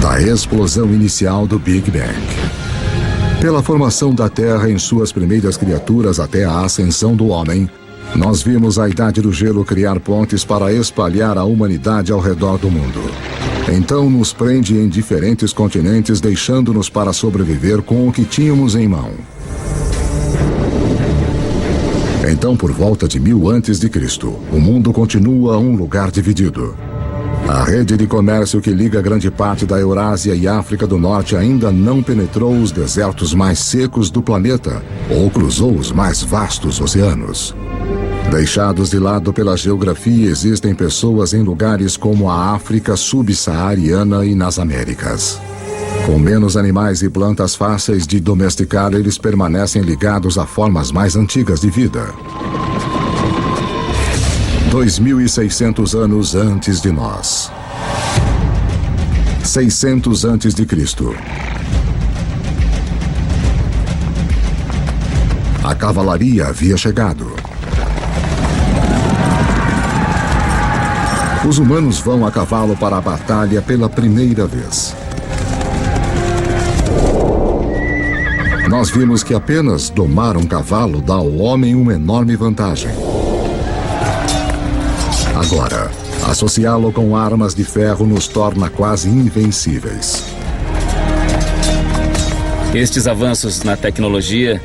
Da explosão inicial do Big Bang. Pela formação da Terra em suas primeiras criaturas até a ascensão do homem, nós vimos a Idade do Gelo criar pontes para espalhar a humanidade ao redor do mundo. Então nos prende em diferentes continentes, deixando-nos para sobreviver com o que tínhamos em mão. Então, por volta de 1000 a.C., o mundo continua um lugar dividido. A rede de comércio que liga grande parte da Eurásia e África do Norte ainda não penetrou os desertos mais secos do planeta ou cruzou os mais vastos oceanos. Deixados de lado pela geografia, existem pessoas em lugares como a África subsaariana e nas Américas. Com menos animais e plantas fáceis de domesticar, eles permanecem ligados a formas mais antigas de vida. 2600 anos antes de nós. 600 antes de Cristo. A cavalaria havia chegado. Os humanos vão a cavalo para a batalha pela primeira vez. Nós vimos que apenas domar um cavalo dá ao homem uma enorme vantagem. Agora, associá-lo com armas de ferro nos torna quase invencíveis. Estes avanços na tecnologia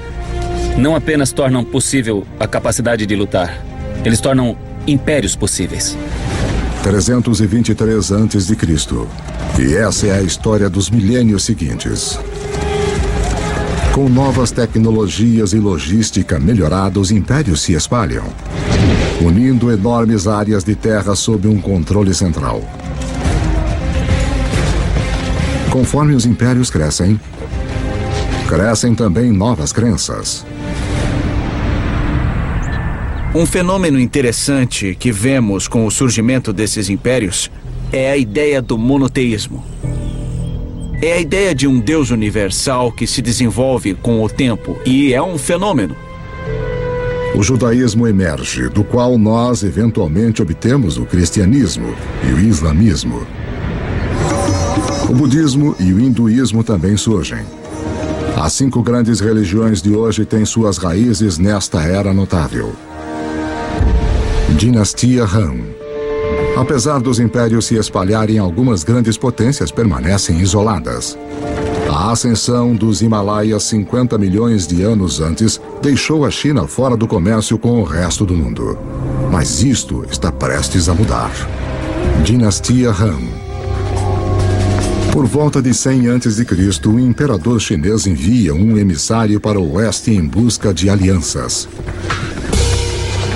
não apenas tornam possível a capacidade de lutar, eles tornam impérios possíveis. 323 a.C. E essa é a história dos milênios seguintes. Com novas tecnologias e logística melhorada, os impérios se espalham, unindo enormes áreas de terra sob um controle central. Conforme os impérios crescem, crescem também novas crenças. Um fenômeno interessante que vemos com o surgimento desses impérios é a ideia do monoteísmo. É a ideia de um Deus universal que se desenvolve com o tempo e é um fenômeno. O judaísmo emerge, do qual nós eventualmente obtemos o cristianismo e o islamismo. O budismo e o hinduísmo também surgem. As 5 grandes religiões de hoje têm suas raízes nesta era notável. Dinastia Han. Apesar dos impérios se espalharem, algumas grandes potências permanecem isoladas. A ascensão dos Himalaias 50 milhões de anos antes deixou a China fora do comércio com o resto do mundo. Mas isto está prestes a mudar. Dinastia Han. Por volta de 100 a.C., o imperador chinês envia um emissário para o oeste em busca de alianças.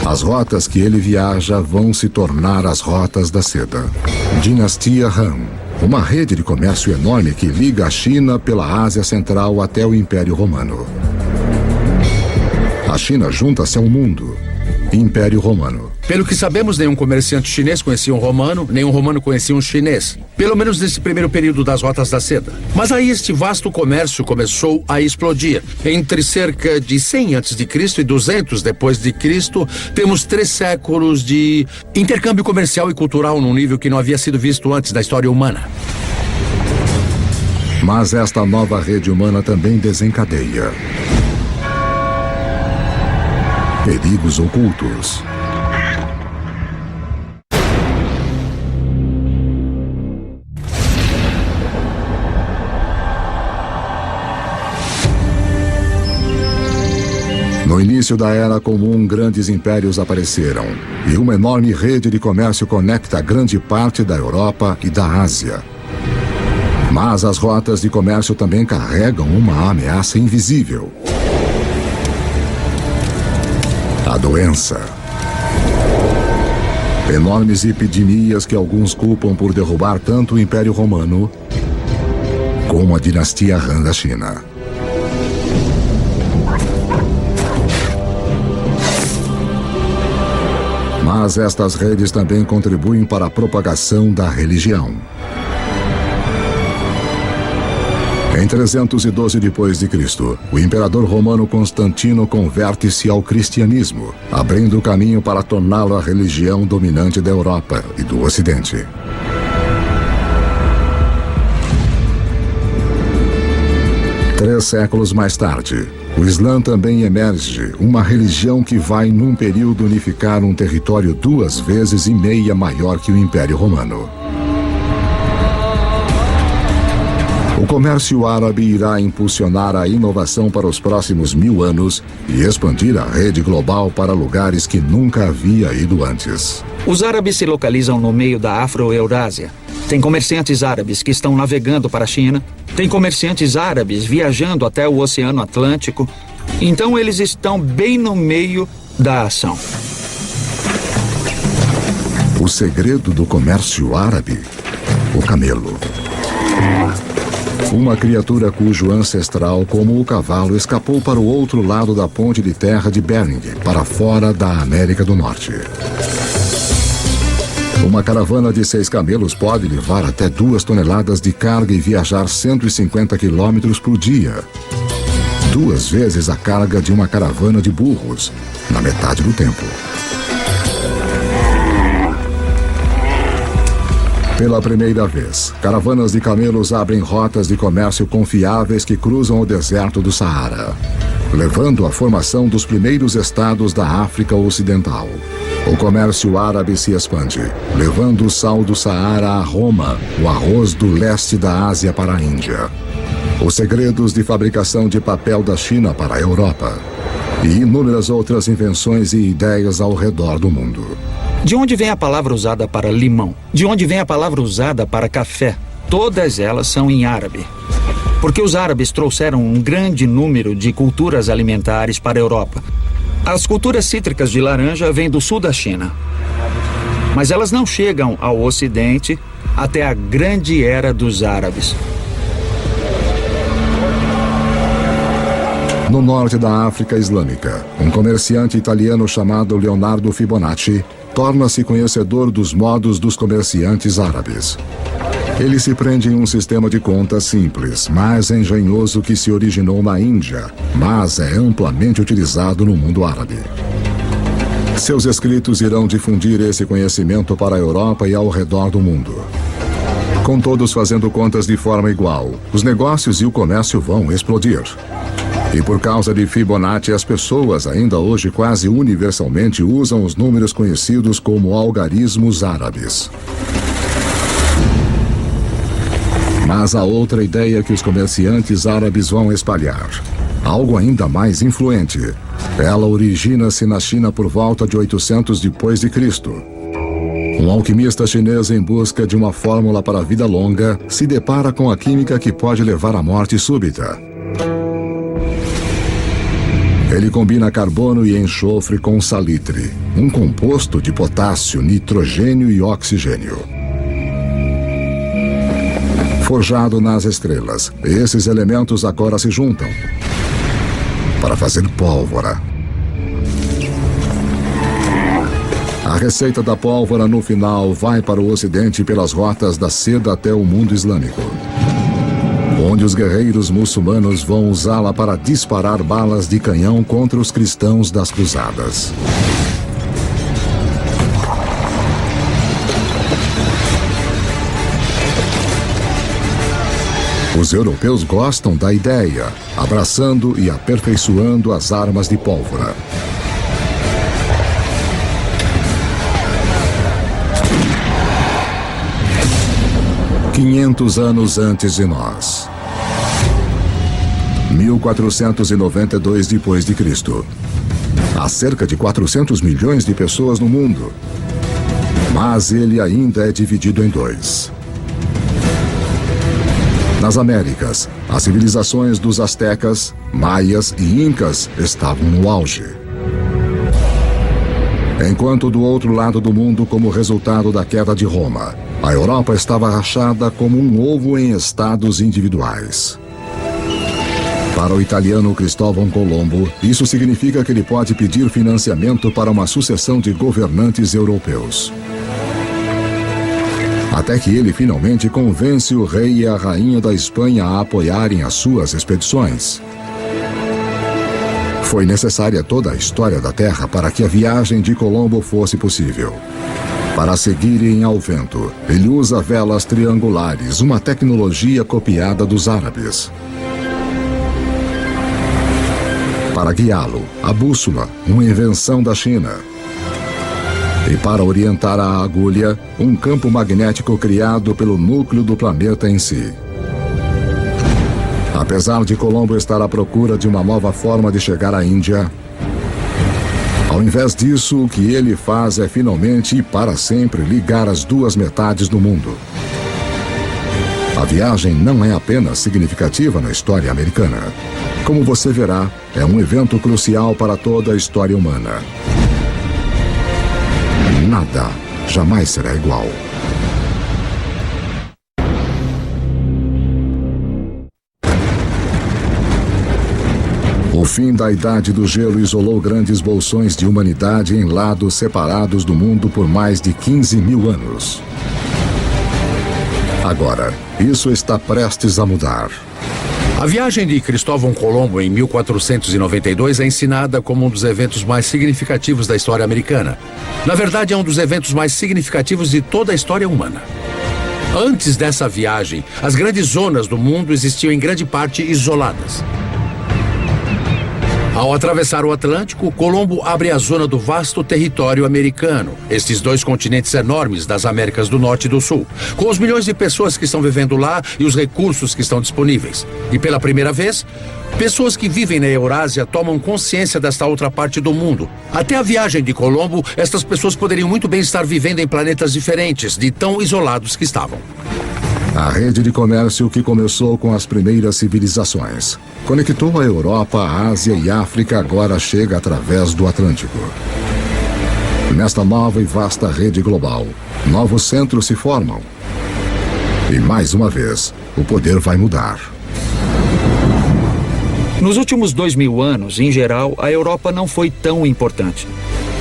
As rotas que ele viaja vão se tornar as rotas da seda. Dinastia Han. Uma rede de comércio enorme que liga a China pela Ásia Central até o Império Romano. A China junta-se ao mundo. Império Romano. Pelo que sabemos, nenhum comerciante chinês conhecia um romano, nenhum romano conhecia um chinês. Pelo menos nesse primeiro período das rotas da seda. Mas aí este vasto comércio começou a explodir. Entre cerca de 100 a.C. e 200 depois de Cristo, temos 3 séculos de intercâmbio comercial e cultural num nível que não havia sido visto antes da história humana. Mas esta nova rede humana também desencadeia perigos ocultos. No início da Era Comum, grandes impérios apareceram, e uma enorme rede de comércio conecta grande parte da Europa e da Ásia. Mas as rotas de comércio também carregam uma ameaça invisível. A doença. Enormes epidemias que alguns culpam por derrubar tanto o Império Romano como a dinastia Han da China. Mas estas redes também contribuem para a propagação da religião. Em 312 d.C., o imperador romano Constantino converte-se ao cristianismo, abrindo o caminho para torná-lo a religião dominante da Europa e do Ocidente. Três séculos mais tarde, o Islã também emerge, uma religião que vai, num período, unificar um território 2,5 vezes maior que o Império Romano. O comércio árabe irá impulsionar a inovação para os próximos 1000 anos e expandir a rede global para lugares que nunca havia ido antes. Os árabes se localizam no meio da Afro-Eurásia. Tem comerciantes árabes que estão navegando para a China. Tem comerciantes árabes viajando até o Oceano Atlântico. Então eles estão bem no meio da ação. O segredo do comércio árabe? O camelo. Uma criatura cujo ancestral, como o cavalo, escapou para o outro lado da ponte de terra de Bering, para fora da América do Norte. Uma caravana de 6 camelos pode levar até 2 toneladas de carga e viajar 150 quilômetros por dia. 2 vezes a carga de uma caravana de burros, na metade do tempo. Pela primeira vez, caravanas de camelos abrem rotas de comércio confiáveis que cruzam o deserto do Saara, levando à formação dos primeiros estados da África Ocidental. O comércio árabe se expande, levando o sal do Saara a Roma, o arroz do leste da Ásia para a Índia, os segredos de fabricação de papel da China para a Europa e inúmeras outras invenções e ideias ao redor do mundo. De onde vem a palavra usada para limão? De onde vem a palavra usada para café? Todas elas são em árabe. Porque os árabes trouxeram um grande número de culturas alimentares para a Europa. As culturas cítricas de laranja vêm do sul da China. Mas elas não chegam ao Ocidente até a grande era dos árabes. No norte da África Islâmica, um comerciante italiano chamado Leonardo Fibonacci torna-se conhecedor dos modos dos comerciantes árabes. Ele se prende em um sistema de contas simples, mais engenhoso que se originou na Índia, mas é amplamente utilizado no mundo árabe. Seus escritos irão difundir esse conhecimento para a Europa e ao redor do mundo. Com todos fazendo contas de forma igual, os negócios e o comércio vão explodir. E por causa de Fibonacci, as pessoas ainda hoje quase universalmente usam os números conhecidos como algarismos árabes. Mas há outra ideia que os comerciantes árabes vão espalhar. Algo ainda mais influente. Ela origina-se na China por volta de 800 depois de Cristo. Um alquimista chinês em busca de uma fórmula para a vida longa se depara com a química que pode levar à morte súbita. Ele combina carbono e enxofre com salitre, um composto de potássio, nitrogênio e oxigênio. Forjado nas estrelas, esses elementos agora se juntam para fazer pólvora. A receita da pólvora no final vai para o Ocidente pelas rotas da seda até o mundo islâmico, onde os guerreiros muçulmanos vão usá-la para disparar balas de canhão contra os cristãos das cruzadas. Os europeus gostam da ideia, abraçando e aperfeiçoando as armas de pólvora. $500 anos antes de nós. 1492 depois de Cristo. Há cerca de 400 milhões de pessoas no mundo, mas ele ainda é dividido em 2. Nas Américas, as civilizações dos astecas, maias e incas estavam no auge. Enquanto do outro lado do mundo, como resultado da queda de Roma, a Europa estava rachada como um ovo em estados individuais. Para o italiano Cristóvão Colombo, isso significa que ele pode pedir financiamento para uma sucessão de governantes europeus. Até que ele finalmente convence o rei e a rainha da Espanha a apoiarem as suas expedições. Foi necessária toda a história da Terra para que a viagem de Colombo fosse possível. Para seguirem ao vento, ele usa velas triangulares, uma tecnologia copiada dos árabes. Para guiá-lo, a bússola, uma invenção da China. E para orientar a agulha, um campo magnético criado pelo núcleo do planeta em si. Apesar de Colombo estar à procura de uma nova forma de chegar à Índia, ao invés disso, o que ele faz é finalmente e para sempre ligar as duas metades do mundo. A viagem não é apenas significativa na história americana. Como você verá, é um evento crucial para toda a história humana. Nada jamais será igual. O fim da Idade do Gelo isolou grandes bolsões de humanidade em lados separados do mundo por mais de 15 mil anos. Agora, isso está prestes a mudar. A viagem de Cristóvão Colombo em 1492 é ensinada como um dos eventos mais significativos da história americana. Na verdade, é um dos eventos mais significativos de toda a história humana. Antes dessa viagem, as grandes zonas do mundo existiam em grande parte isoladas. Ao atravessar o Atlântico, Colombo abre a zona do vasto território americano, estes dois continentes enormes das Américas do Norte e do Sul, com os milhões de pessoas que estão vivendo lá e os recursos que estão disponíveis. E pela primeira vez, pessoas que vivem na Eurásia tomam consciência desta outra parte do mundo. Até a viagem de Colombo, estas pessoas poderiam muito bem estar vivendo em planetas diferentes, de tão isolados que estavam. A rede de comércio que começou com as primeiras civilizações conectou a Europa, a Ásia e a África agora chega através do Atlântico. Nesta nova e vasta rede global, novos centros se formam. E mais uma vez, o poder vai mudar. Nos últimos 2000 anos, em geral, a Europa não foi tão importante.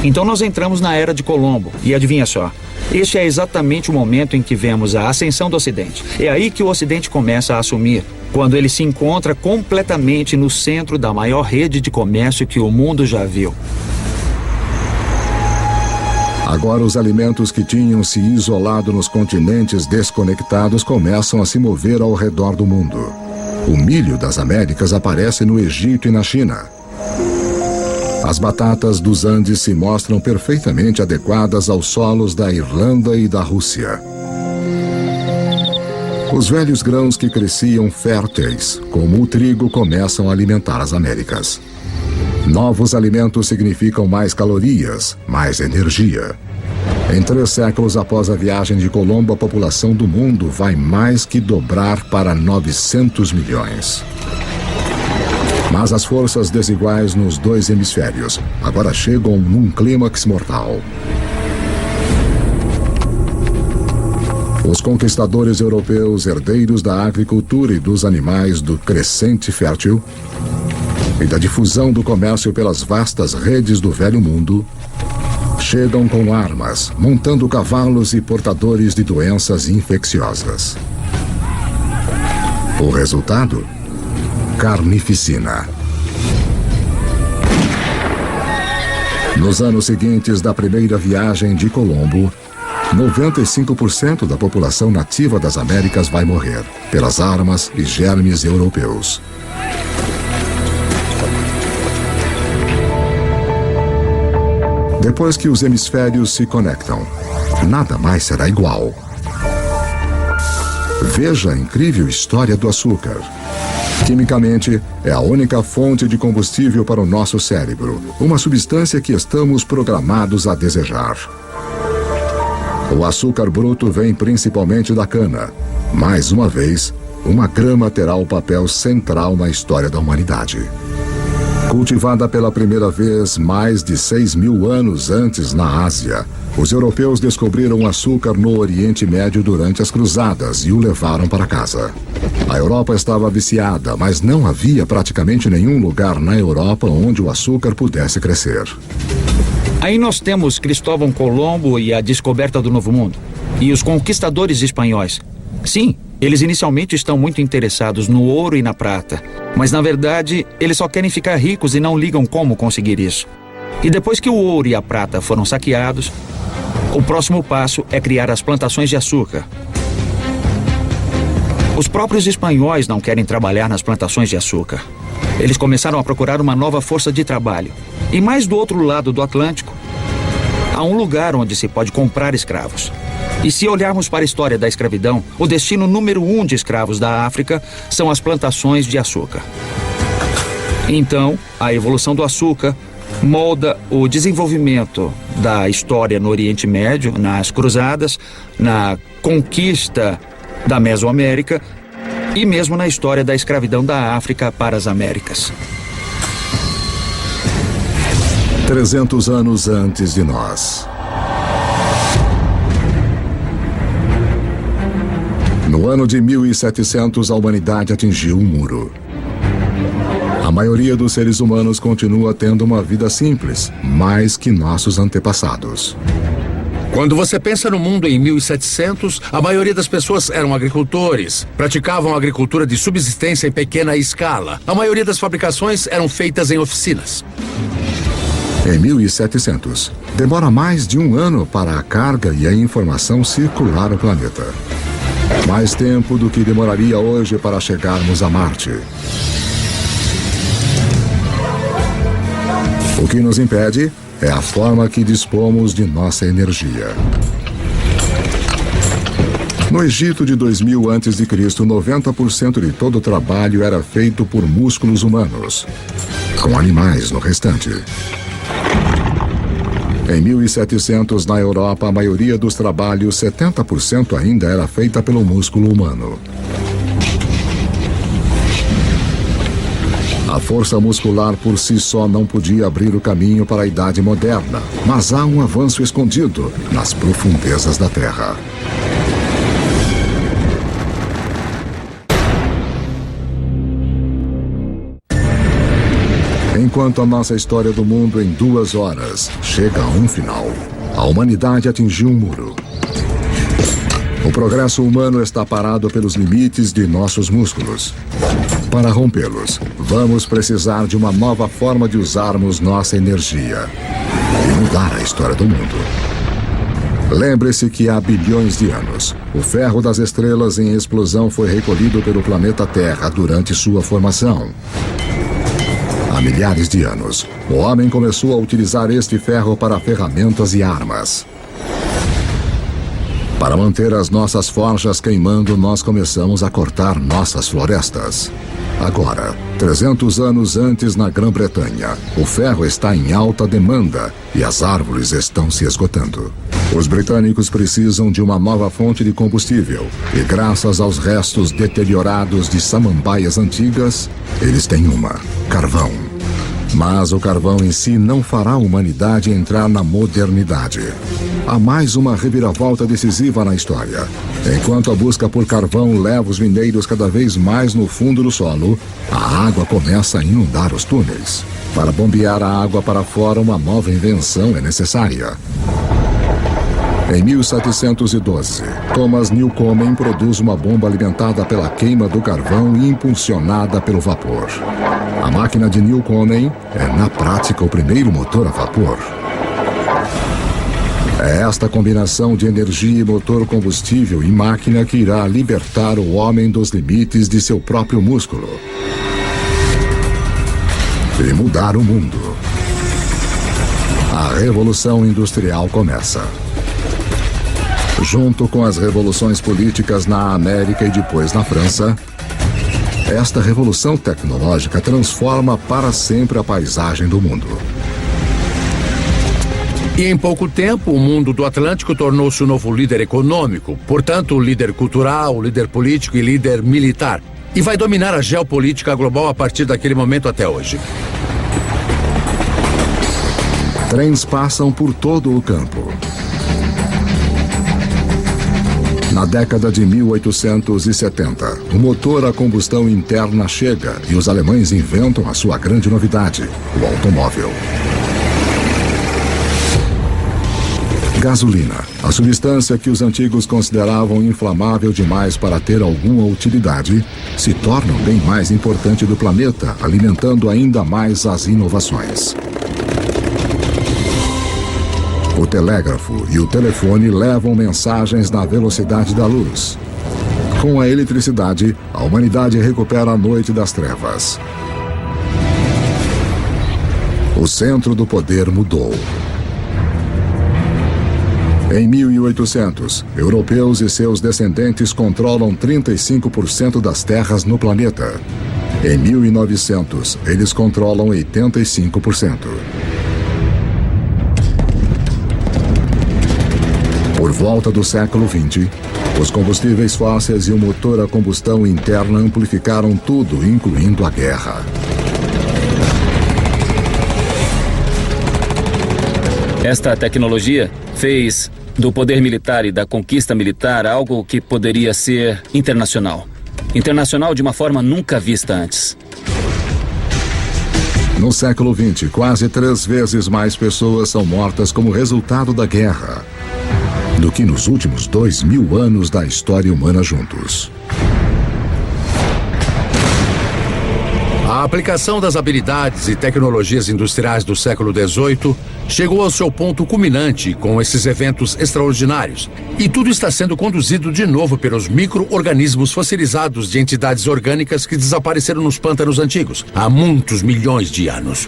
Então nós entramos na Era de Colombo. E adivinha só, este é exatamente o momento em que vemos a ascensão do Ocidente. É aí que o Ocidente começa a assumir, quando ele se encontra completamente no centro da maior rede de comércio que o mundo já viu. Agora os alimentos que tinham se isolado nos continentes desconectados começam a se mover ao redor do mundo. O milho das Américas aparece no Egito e na China. As batatas dos Andes se mostram perfeitamente adequadas aos solos da Irlanda e da Rússia. Os velhos grãos que cresciam férteis, como o trigo, começam a alimentar as Américas. Novos alimentos significam mais calorias, mais energia. Em 3 séculos após a viagem de Colombo, a população do mundo vai mais que dobrar para 900 milhões. Mas as forças desiguais nos 2 hemisférios agora chegam num clímax mortal. Os conquistadores europeus, herdeiros da agricultura e dos animais do crescente fértil e da difusão do comércio pelas vastas redes do velho mundo, chegam com armas, montando cavalos e portadores de doenças infecciosas. O resultado? Carnificina. Nos anos seguintes da primeira viagem de Colombo, 95% da população nativa das Américas vai morrer pelas armas e germes europeus. Depois que os hemisférios se conectam, nada mais será igual. Veja a incrível história do açúcar. Quimicamente, é a única fonte de combustível para o nosso cérebro, uma substância que estamos programados a desejar. O açúcar bruto vem principalmente da cana. Mais uma vez, uma grama terá o papel central na história da humanidade. Cultivada pela primeira vez mais de 6.000 anos antes na Ásia, os europeus descobriram o açúcar no Oriente Médio durante as cruzadas e o levaram para casa. A Europa estava viciada, mas não havia praticamente nenhum lugar na Europa onde o açúcar pudesse crescer. Aí nós temos Cristóvão Colombo e a descoberta do Novo Mundo. E os conquistadores espanhóis. Sim, eles inicialmente estão muito interessados no ouro e na prata. Mas na verdade, eles só querem ficar ricos e não ligam como conseguir isso. E depois que o ouro e a prata foram saqueados, o próximo passo é criar as plantações de açúcar. Os próprios espanhóis não querem trabalhar nas plantações de açúcar. Eles começaram a procurar uma nova força de trabalho. E mais do outro lado do Atlântico, há um lugar onde se pode comprar escravos. E se olharmos para a história da escravidão, o destino número 1 de escravos da África são as plantações de açúcar. Então, a evolução do açúcar molda o desenvolvimento da história no Oriente Médio, nas cruzadas, na conquista da Mesoamérica e mesmo na história da escravidão da África para as Américas. 300 anos antes de nós. No ano de 1700, a humanidade atingiu um muro. A maioria dos seres humanos continua tendo uma vida simples, mais que nossos antepassados. Quando você pensa no mundo em 1700, a maioria das pessoas eram agricultores, praticavam agricultura de subsistência em pequena escala. A maioria das fabricações eram feitas em oficinas. Em 1700, demora mais de um ano para a carga e a informação circular o planeta. Mais tempo do que demoraria hoje para chegarmos a Marte. O que nos impede é a forma que dispomos de nossa energia. No Egito de 2000 a.C., 90% de todo o trabalho era feito por músculos humanos, com animais no restante. Em 1700, na Europa, a maioria dos trabalhos, 70% ainda era feita pelo músculo humano. A força muscular por si só não podia abrir o caminho para a Idade Moderna, mas há um avanço escondido nas profundezas da Terra. Enquanto a nossa história do mundo em 2 horas chega a um final, a humanidade atingiu um muro. O progresso humano está parado pelos limites de nossos músculos. Para rompê-los, vamos precisar de uma nova forma de usarmos nossa energia e mudar a história do mundo. Lembre-se que há bilhões de anos, o ferro das estrelas em explosão foi recolhido pelo planeta Terra durante sua formação. Há milhares de anos, o homem começou a utilizar este ferro para ferramentas e armas. Para manter as nossas forjas queimando, nós começamos a cortar nossas florestas. Agora, 300 anos antes na Grã-Bretanha, o ferro está em alta demanda e as árvores estão se esgotando. Os britânicos precisam de uma nova fonte de combustível e, graças aos restos deteriorados de samambaias antigas, eles têm uma: carvão. Mas o carvão em si não fará a humanidade entrar na modernidade. Há mais uma reviravolta decisiva na história. Enquanto a busca por carvão leva os mineiros cada vez mais no fundo do solo, a água começa a inundar os túneis. Para bombear a água para fora, uma nova invenção é necessária. Em 1712, Thomas Newcomen produz uma bomba alimentada pela queima do carvão e impulsionada pelo vapor. A máquina de Newcomen é, na prática, o primeiro motor a vapor. É esta combinação de energia e motor combustível e máquina que irá libertar o homem dos limites de seu próprio músculo e mudar o mundo. A Revolução Industrial começa. Junto com as revoluções políticas na América e depois na França, esta revolução tecnológica transforma para sempre a paisagem do mundo. E em pouco tempo, o mundo do Atlântico tornou-se o novo líder econômico, portanto, líder cultural, líder político e líder militar. E vai dominar a geopolítica global a partir daquele momento até hoje. Trens passam por todo o campo. Na década de 1870, o motor a combustão interna chega e os alemães inventam a sua grande novidade, o automóvel. Gasolina, a substância que os antigos consideravam inflamável demais para ter alguma utilidade, se torna o bem mais importante do planeta, alimentando ainda mais as inovações. O telégrafo e o telefone levam mensagens na velocidade da luz. Com a eletricidade, a humanidade recupera a noite das trevas. O centro do poder mudou. Em 1800, europeus e seus descendentes controlam 35% das terras no planeta. Em 1900, eles controlam 85%. Por volta do século XX, os combustíveis fósseis e o motor a combustão interna amplificaram tudo, incluindo a guerra. Esta tecnologia fez do poder militar e da conquista militar algo que poderia ser internacional. Internacional de uma forma nunca vista antes. No século XX, quase 3 vezes mais pessoas são mortas como resultado da guerra. do que nos últimos 2000 anos da história humana juntos. A aplicação das habilidades e tecnologias industriais do século XVIII chegou ao seu ponto culminante com esses eventos extraordinários. E tudo está sendo conduzido de novo pelos micro-organismos fossilizados de entidades orgânicas que desapareceram nos pântanos antigos há muitos milhões de anos.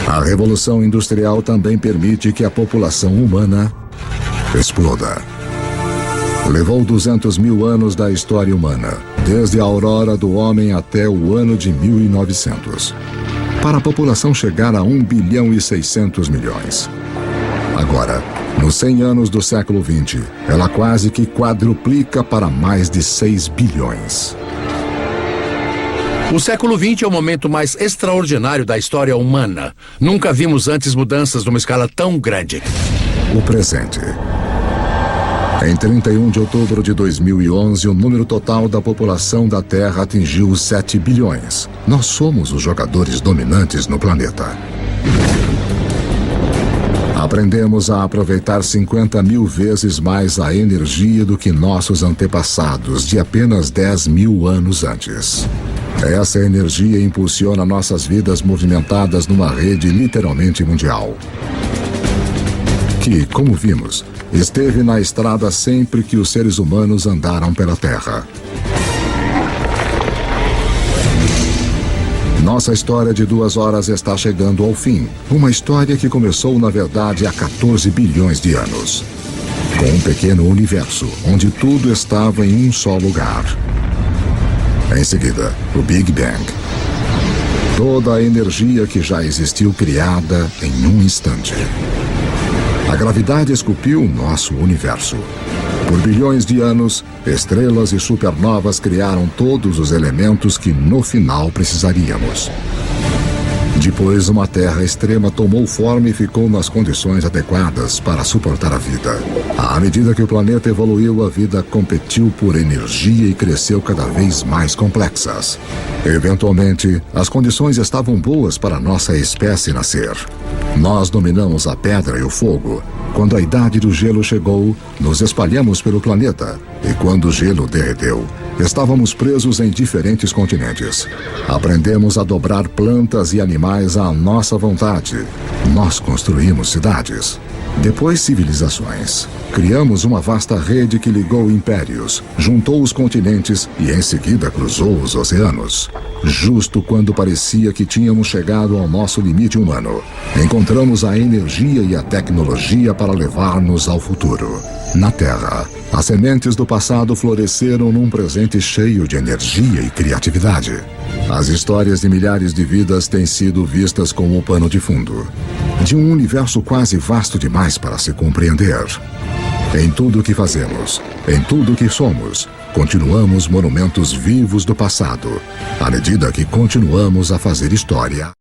A Revolução Industrial também permite que a população humana exploda. Levou 200 mil anos da história humana, desde a aurora do homem até o ano de 1900, para a população chegar a 1 bilhão e 600 milhões. Agora, nos 100 anos do século XX, ela quase que quadruplica para mais de 6 bilhões. O século XX é o momento mais extraordinário da história humana. Nunca vimos antes mudanças numa escala tão grande. O presente. Em 31 de outubro de 2011, o número total da população da Terra atingiu os 7 bilhões. Nós somos os jogadores dominantes no planeta. Aprendemos a aproveitar 50 mil vezes mais a energia do que nossos antepassados de apenas 10 mil anos antes. Essa energia impulsiona nossas vidas movimentadas numa rede literalmente mundial, que, como vimos, esteve na estrada sempre que os seres humanos andaram pela Terra. Nossa história de 2 horas está chegando ao fim. Uma história que começou, na verdade, há 14 bilhões de anos. Com um pequeno universo, onde tudo estava em um só lugar. Em seguida, o Big Bang. Toda a energia que já existiu criada em um instante. A gravidade esculpiu nosso universo. Por bilhões de anos, estrelas e supernovas criaram todos os elementos que no final precisaríamos. Depois, uma Terra extrema tomou forma e ficou nas condições adequadas para suportar a vida. À medida que o planeta evoluiu, a vida competiu por energia e cresceu cada vez mais complexas. Eventualmente, as condições estavam boas para nossa espécie nascer. Nós dominamos a pedra e o fogo. Quando a idade do gelo chegou, nos espalhamos pelo planeta. E quando o gelo derreteu, estávamos presos em diferentes continentes. Aprendemos a dobrar plantas e animais à nossa vontade. Nós construímos cidades. Depois, civilizações. Criamos uma vasta rede que ligou impérios, juntou os continentes e em seguida cruzou os oceanos. Justo quando parecia que tínhamos chegado ao nosso limite humano, encontramos a energia e a tecnologia para levar-nos ao futuro. Na Terra, as sementes do passado floresceram num presente cheio de energia e criatividade. As histórias de milhares de vidas têm sido vistas como o pano de fundo de um universo quase vasto demais para se compreender. Em tudo o que fazemos, em tudo o que somos, continuamos monumentos vivos do passado, à medida que continuamos a fazer história.